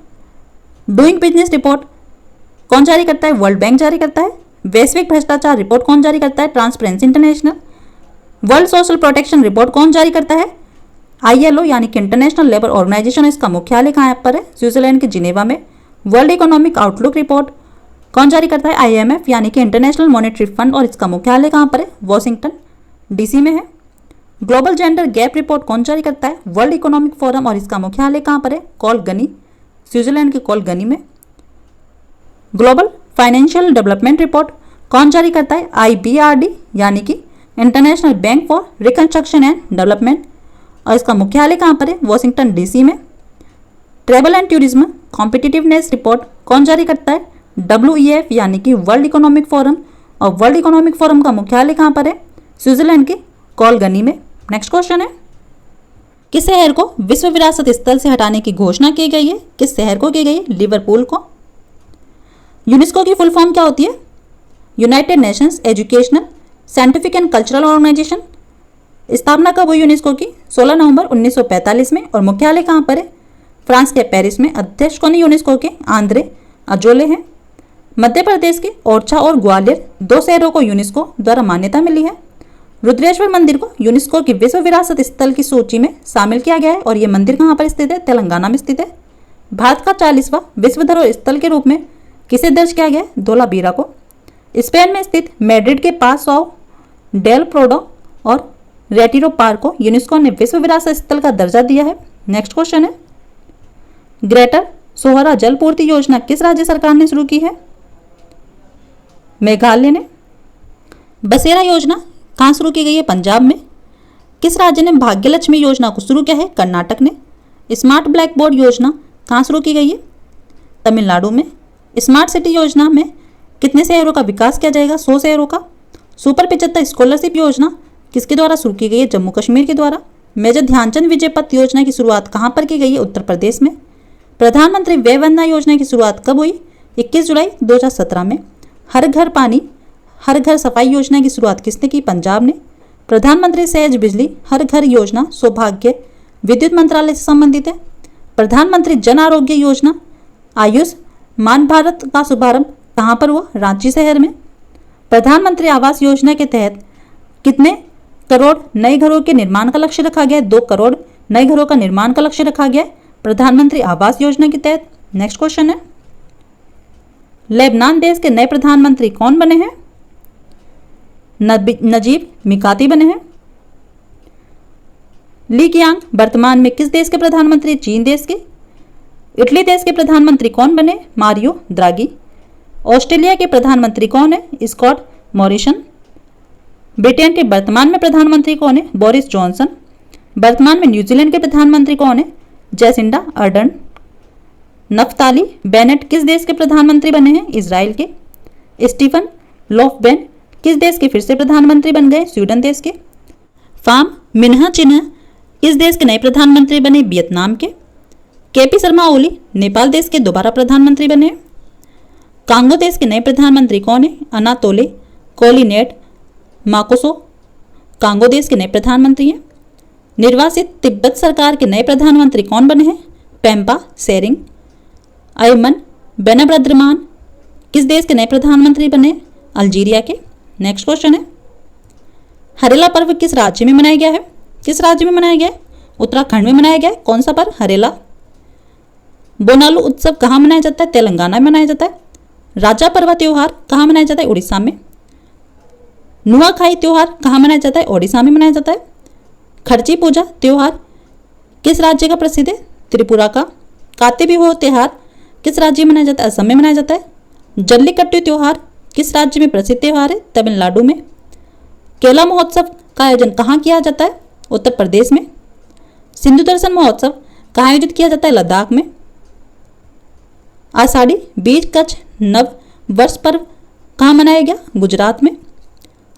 डूइंग बिजनेस रिपोर्ट कौन जारी करता है? वर्ल्ड बैंक जारी करता है। वैश्विक भ्रष्टाचार रिपोर्ट कौन जारी करता है? Transparency international. World social protection report कौन जारी करता है? ILO यानी कि इंटरनेशनल लेबर ऑर्गेनाइजेशन। इसका मुख्यालय कहाँ पर है? स्विट्जरलैंड के जिनेवा में। वर्ल्ड इकोनॉमिक आउटलुक रिपोर्ट कौन जारी करता है? IMF यानी कि इंटरनेशनल मॉनेटरी फंड, और इसका मुख्यालय कहाँ पर है? वॉशिंगटन DC में है। ग्लोबल जेंडर गैप रिपोर्ट कौन जारी करता है? वर्ल्ड इकोनॉमिक फोरम, और इसका मुख्यालय कहाँ पर है? कोलगनी, स्विट्जरलैंड के कोलगनी में। ग्लोबल फाइनेंशियल डेवलपमेंट रिपोर्ट कौन जारी करता है? IBRD यानी कि international bank for reconstruction and development, और इसका मुख्यालय कहाँ पर है? वॉशिंगटन DC में। Travel and tourism competitiveness report कौन जारी करता है? WEF यानी कि वर्ल्ड इकोनॉमिक फोरम, और वर्ल्ड इकोनॉमिक फोरम का मुख्यालय कहाँ पर है? स्विट्जरलैंड के कोलगनी में। नेक्स्ट क्वेश्चन है, किस शहर को विश्व विरासत स्थल से हटाने की घोषणा की गई है? किस शहर को की गई है? लिवरपूल को। यूनेस्को की फुल फॉर्म क्या होती है? United nations educational, scientific and cultural organisation. स्थापना कब हुई यूनेस्को की? 16 नवंबर 1945 में, और मुख्यालय कहाँ पर है? फ्रांस के पेरिस में। अध्यक्ष कौन है यूनेस्को के? आंद्रे अजोले हैं। मध्य प्रदेश के ओरछा और ग्वालियर 2 शहरों को यूनेस्को द्वारा मान्यता मिली है। रुद्रेश्वर मंदिर को यूनेस्को की विश्व विरासत स्थल की सूची में शामिल किया गया है, और यह मंदिर कहाँ पर स्थित है? तेलंगाना में स्थित है। भारत का 40वां विश्व धरोहर स्थल के रूप में किसे दर्ज किया गया है? धोलावीरा को। स्पेन में स्थित मैड्रिड के पास ऑफ डेल प्रोडो और रेटिरो पार्क को यूनेस्को ने विश्व विरासत स्थल का दर्जा दिया है। नेक्स्ट क्वेश्चन है, ग्रेटर सोहरा जल पूर्ति योजना किस राज्य सरकार ने शुरू की है? मेघालय ने। बसेरा योजना कहाँ शुरू की गई है? पंजाब में। किस राज्य ने भाग्य लक्ष्मी योजना को शुरू किया है? कर्नाटक ने। स्मार्ट ब्लैक बोर्ड योजना कहाँ शुरू की गई है? तमिलनाडु में। स्मार्ट सिटी योजना में कितने शहरों का विकास किया जाएगा? 100 शहरों का। सुपर 75 स्कॉलरशिप योजना किसके द्वारा शुरू की गई है? जम्मू कश्मीर के द्वारा। मेजर ध्यानचंद विजय पथ योजना की शुरुआत कहाँ पर की गई है? उत्तर प्रदेश में। प्रधानमंत्री वय वंदना योजना की शुरुआत कब हुई? 21 जुलाई 2017 में। हर घर पानी हर घर सफाई योजना की शुरुआत किसने की? पंजाब ने। प्रधानमंत्री सहज बिजली हर घर योजना सौभाग्य विद्युत मंत्रालय से संबंधित है। प्रधानमंत्री जन आरोग्य योजना आयुष्मान भारत का शुभारंभ कहाँ पर हुआ? रांची शहर में। प्रधानमंत्री आवास योजना के तहत कितने करोड़ नए घरों के निर्माण का लक्ष्य रखा गया है? 2 करोड़ नए घरों का निर्माण का लक्ष्य रखा गया है प्रधानमंत्री आवास योजना के तहत। नेक्स्ट क्वेश्चन है, लेबनान देश के नए प्रधानमंत्री कौन बने हैं? नजीब मिकाती बने हैं। ली कियांग वर्तमान में किस देश के प्रधानमंत्री? चीन देश के। इटली देश के प्रधानमंत्री कौन बने? मारियो द्रागी। ऑस्ट्रेलिया के प्रधानमंत्री कौन है? Scott Morrison. ब्रिटेन के वर्तमान में प्रधानमंत्री कौन है? Boris Johnson. वर्तमान में न्यूजीलैंड के प्रधानमंत्री कौन है? Jacinda Ardern. नफ्ताली बेनेट किस देश के प्रधानमंत्री बने हैं? इजराइल के। स्टीफन लोफबेन किस देश के फिर से प्रधानमंत्री बन गए? स्वीडन देश के। फाम मिन्हा चिन्ह किस देश के नए प्रधानमंत्री बने? वियतनाम के। केपी शर्मा ओली नेपाल देश के दोबारा प्रधानमंत्री बने। कांगो देश के नए प्रधानमंत्री कौन है? अनातोले कोलिनेट माकोसो कांगो देश के नए प्रधानमंत्री हैं। निर्वासित तिब्बत सरकार के नए प्रधानमंत्री कौन बने हैं? पेम्पा सेरिंग। अयमन बेनब्रद्रमान किस देश के नए प्रधानमंत्री बने? अल्जीरिया के। नेक्स्ट क्वेश्चन है, हरेला पर्व किस राज्य में मनाया गया है? किस राज्य में मनाया गया है? उत्तराखंड में मनाया गया है। कौन सा पर्व? हरेला। बोनालू उत्सव कहाँ मनाया जाता है? तेलंगाना में मनाया जाता है। राजा पर्व त्योहार कहाँ मनाया जाता है? उड़ीसा में। नुआखाई त्योहार कहाँ मनाया जाता है? ओडिशा में मनाया जाता है। खर्ची पूजा त्योहार किस राज्य का प्रसिद्ध है? त्रिपुरा का। काते बिहू त्योहार किस राज्य में मनाया जाता है? असम में मनाया जाता है। जल्लीकट्टू त्योहार किस राज्य में प्रसिद्ध त्योहार है? तमिलनाडु में। केला महोत्सव का आयोजन कहाँ किया जाता है? उत्तर प्रदेश में। सिंधु दर्शन महोत्सव कहाँ आयोजित किया जाता है? लद्दाख में। आषाढ़ी बीज कच्छ नव वर्ष पर्व कहाँ मनाया गया? गुजरात में।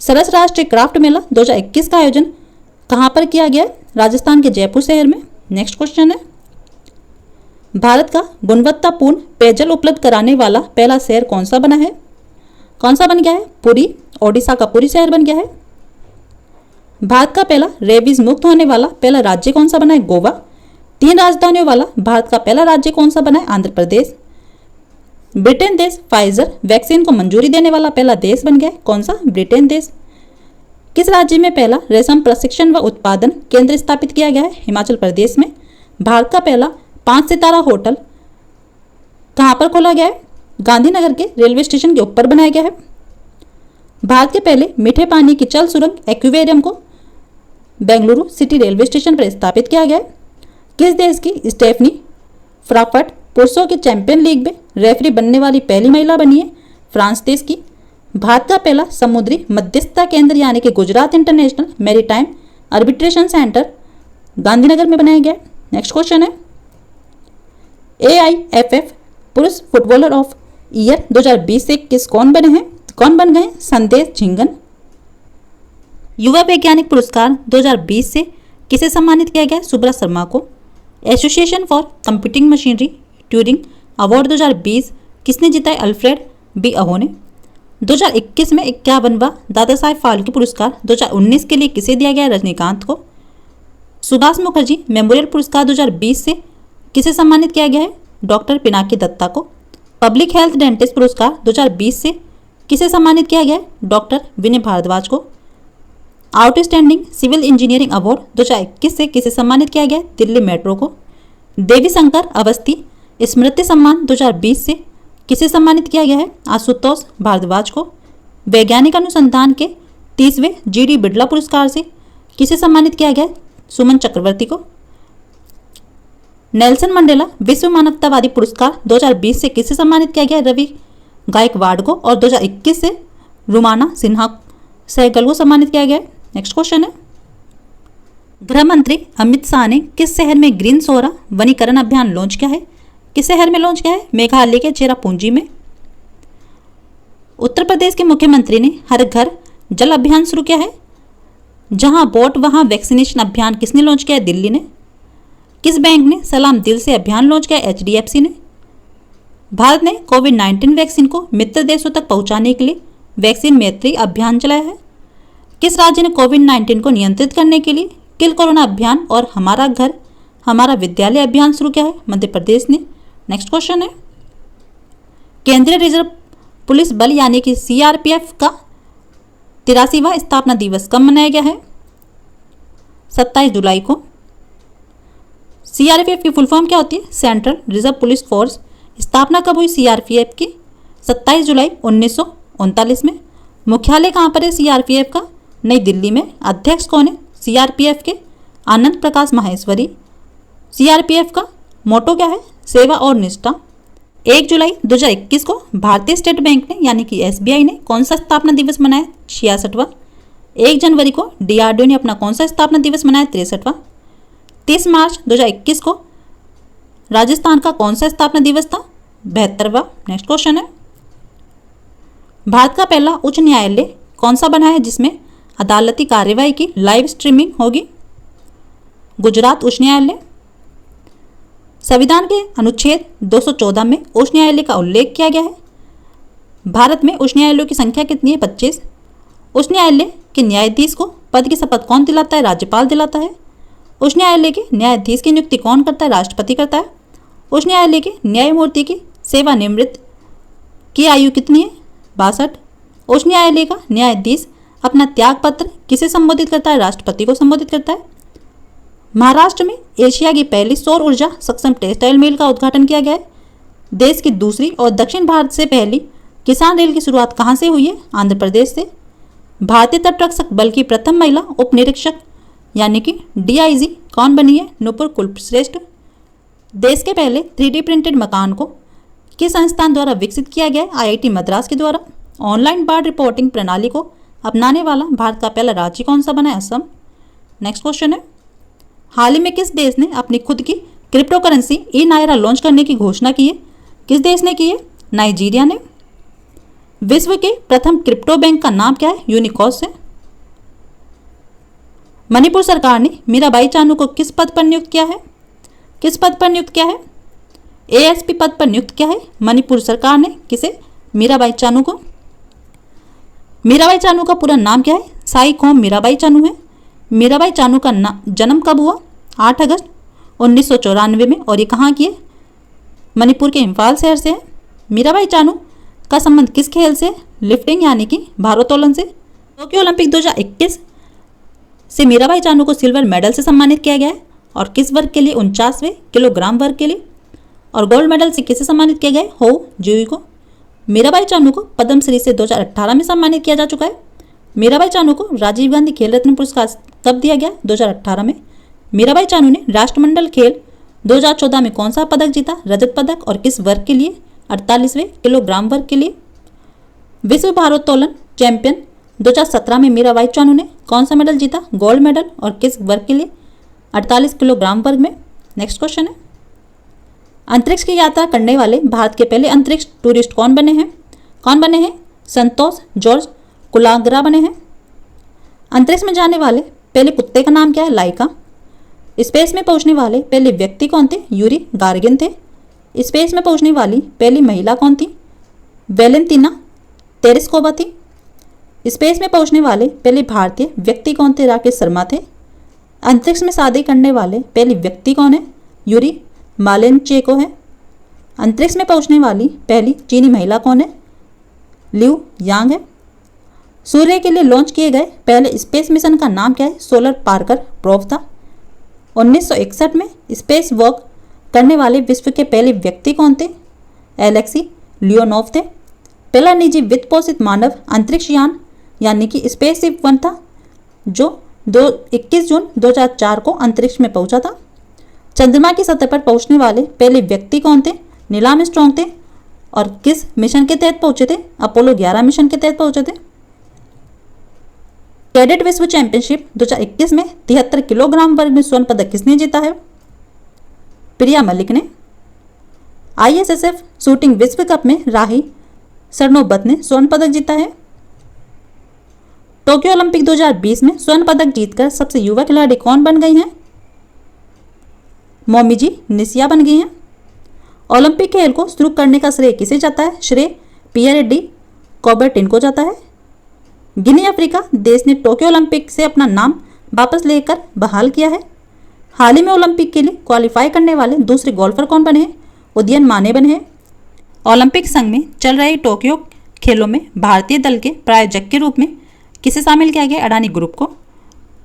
सरस राष्ट्रीय क्राफ्ट मेला 2021 का आयोजन कहाँ पर किया गया? राजस्थान के जयपुर शहर में। नेक्स्ट क्वेश्चन है, भारत का गुणवत्तापूर्ण पेयजल उपलब्ध कराने वाला पहला शहर कौन सा बना है? कौन सा बन गया है? पुरी। ओडिशा का पुरी शहर बन गया है। भारत का पहला रेबीज मुक्त होने वाला पहला राज्य कौन सा बना है? गोवा। 3 राजधानियों वाला भारत का पहला राज्य कौन सा बना है? आंध्र प्रदेश। ब्रिटेन देश फाइजर वैक्सीन को मंजूरी देने वाला पहला देश बन गया है। कौन सा? ब्रिटेन देश। किस राज्य में पहला रेशम प्रशिक्षण व उत्पादन केंद्र स्थापित किया गया है? हिमाचल प्रदेश में। भारत का पहला 5 सितारा होटल कहाँ पर खोला गया है? गांधीनगर के रेलवे स्टेशन के ऊपर बनाया गया है। भारत के पहले मीठे पानी की जल सुरंग एक्वेरियम को बेंगलुरु सिटी रेलवे स्टेशन पर स्थापित किया गया है। किस देश की स्टेफनी फ्राफर्ट पुरुषों की चैंपियन लीग में रेफरी बनने वाली पहली महिला बनी है? फ्रांस देश की। भारत का पहला समुद्री मध्यस्थता केंद्र यानी कि Gujarat international maritime arbitration centre Gandhinagar में बनाया गया। नेक्स्ट क्वेश्चन है, AIFF पुरुष फुटबॉलर ऑफ ईयर 2020 से कौन बन गए हैं? संदेश झिंगन। युवा वैज्ञानिक पुरस्कार 2020 से किसे सम्मानित किया गया? सुब्रा शर्मा को। Association for computing machinery Turing award 2020 किसने जीता है? अल्फ्रेड बी अहो ने। 2021 में 51वां दादा साहेब फाल्के पुरस्कार 2019 के लिए किसे दिया गया? रजनीकांत को। सुभाष मुखर्जी मेमोरियल पुरस्कार 2020 से किसे सम्मानित किया गया है? डॉक्टर पिनाकी दत्ता को। पब्लिक हेल्थ डेंटिस्ट पुरस्कार 2020 से किसे सम्मानित किया गया है? डॉक्टर विनय भारद्वाज को। आउटस्टैंडिंग सिविल इंजीनियरिंग अवार्ड 2021 से किसे सम्मानित किया गया है? दिल्ली मेट्रो को। देवी शंकर अवस्थी स्मृति सम्मान 2020 से किसे सम्मानित किया गया है? आशुतोष भारद्वाज को। वैज्ञानिक अनुसंधान के 30वें GD बिड़ला पुरस्कार से किसे सम्मानित किया गया है? सुमन चक्रवर्ती को। नेल्सन मंडेला विश्व मानवतावादी पुरस्कार 2020 से किसे सम्मानित किया गया? रवि गायकवाड़ को। और 2021 से रुमाना सिन्हा सहगल को सम्मानित किया गया है। नेक्स्ट क्वेश्चन है, गृह मंत्री अमित शाह ने किस शहर में ग्रीन सोहरा वनीकरण अभियान लॉन्च किया है? किस शहर में लॉन्च किया है? मेघालय के चेरापूंजी में। उत्तर प्रदेश के मुख्यमंत्री ने हर घर जल अभियान शुरू किया है। जहां वोट वहां वैक्सीनेशन अभियान किसने लॉन्च किया है? दिल्ली ने। किस बैंक ने सलाम दिल से अभियान लॉन्च किया? HDFC ने। भारत ने कोविड-19 वैक्सीन को मित्र देशों तक पहुंचाने के लिए वैक्सीन मैत्री अभियान चलाया है। किस राज्य ने कोविड-19 को नियंत्रित करने के लिए किल कोरोना अभियान और हमारा घर हमारा विद्यालय अभियान शुरू किया है? मध्य प्रदेश ने। नेक्स्ट क्वेश्चन है, केंद्रीय रिजर्व पुलिस बल यानी कि CRPF का 83वां स्थापना दिवस कब मनाया गया है? 27 जुलाई को। CRPF की फुल फॉर्म क्या होती है? Central reserve police force. स्थापना कब हुई CRPF की? 27 जुलाई 1939 में। मुख्यालय कहाँ पर है CRPF का? नई दिल्ली में। अध्यक्ष कौन है CRPF के? आनंद प्रकाश माहेश्वरी। CRPF का मोटो क्या है? सेवा और निष्ठा। 1 जुलाई 2021 को भारतीय स्टेट बैंक ने यानी कि SBI ने कौन सा स्थापना दिवस मनाया? 66वां। 1 जनवरी को DRDO ने अपना कौन सा स्थापना दिवस मनाया? 63वां। 30 मार्च 2021 को राजस्थान का कौन सा स्थापना दिवस था? 72वां। नेक्स्ट क्वेश्चन है, भारत का पहला उच्च न्यायालय कौन सा बना है जिसमें अदालती कार्यवाही की लाइव स्ट्रीमिंग होगी? गुजरात उच्च न्यायालय। संविधान के अनुच्छेद 214 में उच्च न्यायालय का उल्लेख किया गया है। भारत में उच्च न्यायालयों की संख्या कितनी है? 25। उच्च न्यायालय के न्यायाधीश को पद की शपथ कौन दिलाता है? राज्यपाल दिलाता है। उच्च न्यायालय के न्यायाधीश की नियुक्ति कौन करता है? राष्ट्रपति करता है। उच्च न्यायालय के न्यायमूर्ति की सेवानिवृत्त की आयु कितनी है? 62। उच्च न्यायालय का न्यायाधीश अपना त्याग पत्र किसे संबोधित करता है? राष्ट्रपति को संबोधित करता है। महाराष्ट्र में एशिया की पहली सौर ऊर्जा सक्षम टेक्सटाइल मिल का उद्घाटन किया गया है। देश की दूसरी और दक्षिण भारत से पहली किसान रेल की शुरुआत कहाँ से हुई है? आंध्र प्रदेश से। भारतीय तटरक्षक बल की प्रथम महिला उप निरीक्षक यानी कि DIG कौन बनी है? नुपुर कुलश्रेष्ठ। देश के पहले 3D प्रिंटेड मकान को किस संस्थान द्वारा विकसित किया गया है? IIT मद्रास के द्वारा। ऑनलाइन बाढ़ रिपोर्टिंग प्रणाली को अपनाने वाला भारत का पहला राज्य कौन सा बना है? असम। नेक्स्ट क्वेश्चन है, हाल ही में किस देश ने अपनी खुद की क्रिप्टो करेंसी ई-नायरा लॉन्च करने की घोषणा की है? किस देश ने की है? नाइजीरिया ने। विश्व के प्रथम क्रिप्टो बैंक का नाम क्या है? यूनिकॉस है। मणिपुर सरकार ने मीराबाई चानू को किस पद पर नियुक्त किया है? किस पद पर नियुक्त किया है? ASP पद पर नियुक्त किया है मणिपुर सरकार ने। किसे? मीराबाई चानू को। मीराबाई चानू का पूरा नाम क्या है? साई खोम मीराबाई चानू है। मीराबाई चानू का जन्म कब हुआ? 8 अगस्त 1994 में। और ये कहाँ की है? मणिपुर के इम्फाल शहर से है। मीराबाई चानू का संबंध किस खेल से? लिफ्टिंग यानी कि भारोत्तोलन से। टोक्यो ओलंपिक 2021 से मीराबाई चानू को सिल्वर मेडल से सम्मानित किया गया है और किस वर्ग के लिए? 49वें किलोग्राम वर्ग के लिए। और गोल्ड मेडल से किसे सम्मानित किया गया है? हो जूही को। मीराबाई चानू को पद्मश्री से 2018 में सम्मानित किया जा चुका है। मीराबाई चानू को राजीव गांधी खेल रत्न पुरस्कार कब दिया गया? 2018 में। मीराबाई चानू ने राष्ट्रमंडल खेल 2014 में कौन सा पदक जीता? रजत पदक। और किस वर्ग के लिए? 48वें किलोग्राम वर्ग के लिए। विश्व भारोत्तोलन चैंपियन 2017 में मीराबाई चानू ने कौन सा मेडल जीता? Gold medal. और किस वर्ग के लिए? 48 किलोग्राम वर्ग में। नेक्स्ट क्वेश्चन है, अंतरिक्ष की यात्रा करने वाले भारत के पहले अंतरिक्ष टूरिस्ट कौन बने हैं? कौन बने हैं? संतोष जॉर्ज कुलाग्रा बने हैं। अंतरिक्ष में जाने वाले पहले कुत्ते का नाम क्या है? लाइका। स्पेस में पहुंचने वाले पहले व्यक्ति कौन थे? यूरी गार्गिन थे। स्पेस में पहुंचने वाली पहली महिला कौन थी? वेलेंटिना तेरेस्कोवा थी। स्पेस में पहुंचने वाले पहले भारतीय व्यक्ति कौन थे? राकेश शर्मा थे। अंतरिक्ष में शादी करने वाले पहले व्यक्ति कौन है? यूरी मालेनचेको है। अंतरिक्ष में पहुंचने वाली पहली चीनी महिला कौन है? लिू यांग है। सूर्य के लिए लॉन्च किए गए पहले स्पेस मिशन का नाम क्या है? सोलर पार्कर प्रोब था। 1961 में स्पेस वॉक करने वाले विश्व के पहले व्यक्ति कौन थे? एलेक्सी लियोनोव थे। पहला निजी वित्त पोषित मानव अंतरिक्ष यान यानी कि स्पेसशिप 1 था जो 21 जून 2004 को अंतरिक्ष में पहुंचा था। चंद्रमा की सतह पर पहुंचने वाले पहले व्यक्ति कौन थे? नील आर्मस्ट्रांग थे। और किस मिशन के तहत पहुंचे थे? अपोलो 11 मिशन के तहत पहुंचे थे। कैडेट विश्व चैंपियनशिप 2021 में 73 किलोग्राम वर्ग में स्वर्ण पदक किसने जीता है? प्रिया मलिक ने। ISSF शूटिंग विश्व कप में राही सरनोबत ने स्वर्ण पदक जीता है। टोक्यो ओलंपिक 2020 में स्वर्ण पदक जीतकर सबसे युवा खिलाड़ी कौन बन गई हैं? मोमिजी निशिया बन गई हैं। ओलंपिक खेल को शुरू करने का श्रेय किसे जाता है? श्रेय पियर डी कॉबर्टिन को जाता है। गिनी अफ्रीका देश ने टोक्यो ओलंपिक से अपना नाम वापस लेकर बहाल किया है। हाल ही में ओलंपिक के लिए क्वालिफाई करने वाले दूसरे गोल्फर कौन बने हैं? उदयन माने बने हैं। ओलंपिक संघ में चल रहे टोक्यो खेलों में भारतीय दल के प्रायोजक के रूप में किसे शामिल किया गया? अडानी ग्रुप को।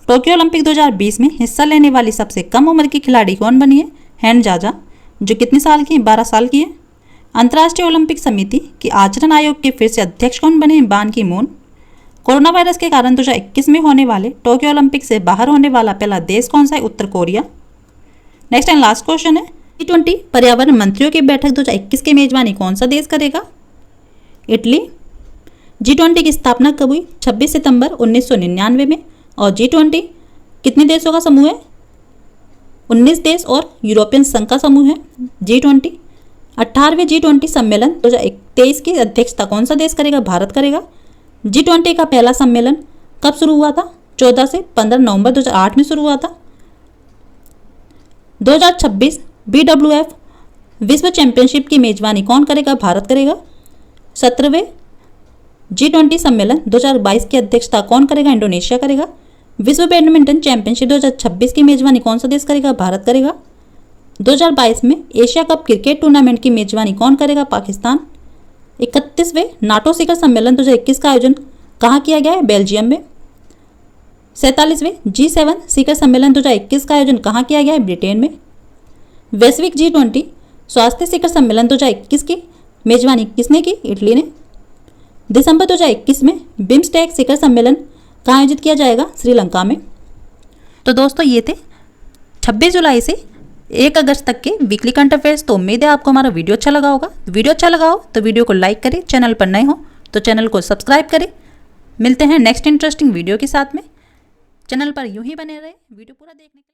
टोक्यो ओलंपिक 2020 में हिस्सा लेने वाली सबसे कम उम्र की खिलाड़ी कौन बनी है? हैन जाजा, जो कितने साल की है? 12 साल की है। अंतर्राष्ट्रीय ओलंपिक समिति के आचरण आयोग के फिर से अध्यक्ष कौन बने हैं? बान की मून। कोरोना वायरस के कारण 2021 में होने वाले टोक्यो ओलंपिक से बाहर होने वाला पहला देश कौन सा है? उत्तर Korea. Next and last question है, G20 पर्यावरण मंत्रियों की बैठक 2021 की मेजबानी कौन सा देश करेगा? इटली। G20 की स्थापना कब हुई? 26 सितंबर 1999 में। और G20 कितने देशों का समूह है? 19 देश और यूरोपियन संघ का समूह है G20। 18वें G20 सम्मेलन 2023 की अध्यक्षता कौन सा देश करेगा? भारत करेगा। G20 का पहला सम्मेलन कब शुरू हुआ था? 14 से 15 नवंबर 2008 में शुरू हुआ था। 2026 BWF विश्व चैंपियनशिप की मेजबानी कौन करेगा? भारत करेगा। 17वें G20 सम्मेलन 2022 की अध्यक्षता कौन करेगा? इंडोनेशिया करेगा। विश्व बैडमिंटन चैंपियनशिप 2026 की मेजबानी कौन सा देश करेगा? भारत करेगा। 2022 में एशिया कप क्रिकेट टूर्नामेंट की मेजबानी कौन करेगा? पाकिस्तान। 31वें नाटो शिखर सम्मेलन 2021 का आयोजन कहाँ किया गया है? बेल्जियम में। 47वें G7 शिखर सम्मेलन 2021 का आयोजन कहाँ किया गया है? ब्रिटेन में। वैश्विक G20 स्वास्थ्य शिखर सम्मेलन 2021 की मेजबानी किसने की? इटली ने। दिसंबर 2021 में बिम्स्टेक शिखर सम्मेलन कहाँ आयोजित किया जाएगा? श्रीलंका में। तो दोस्तों ये थे 26 जुलाई से 1 अगस्त तक के वीकली करंट अफेयर्स। तो उम्मीद है आपको हमारा वीडियो अच्छा लगा होगा। वीडियो अच्छा लगा हो तो वीडियो को लाइक करें, चैनल पर नए हो तो चैनल को सब्सक्राइब करें। मिलते हैं नेक्स्ट इंटरेस्टिंग वीडियो के साथ में। चैनल पर यूं ही बने रहे, वीडियो पूरा देखने के लिए।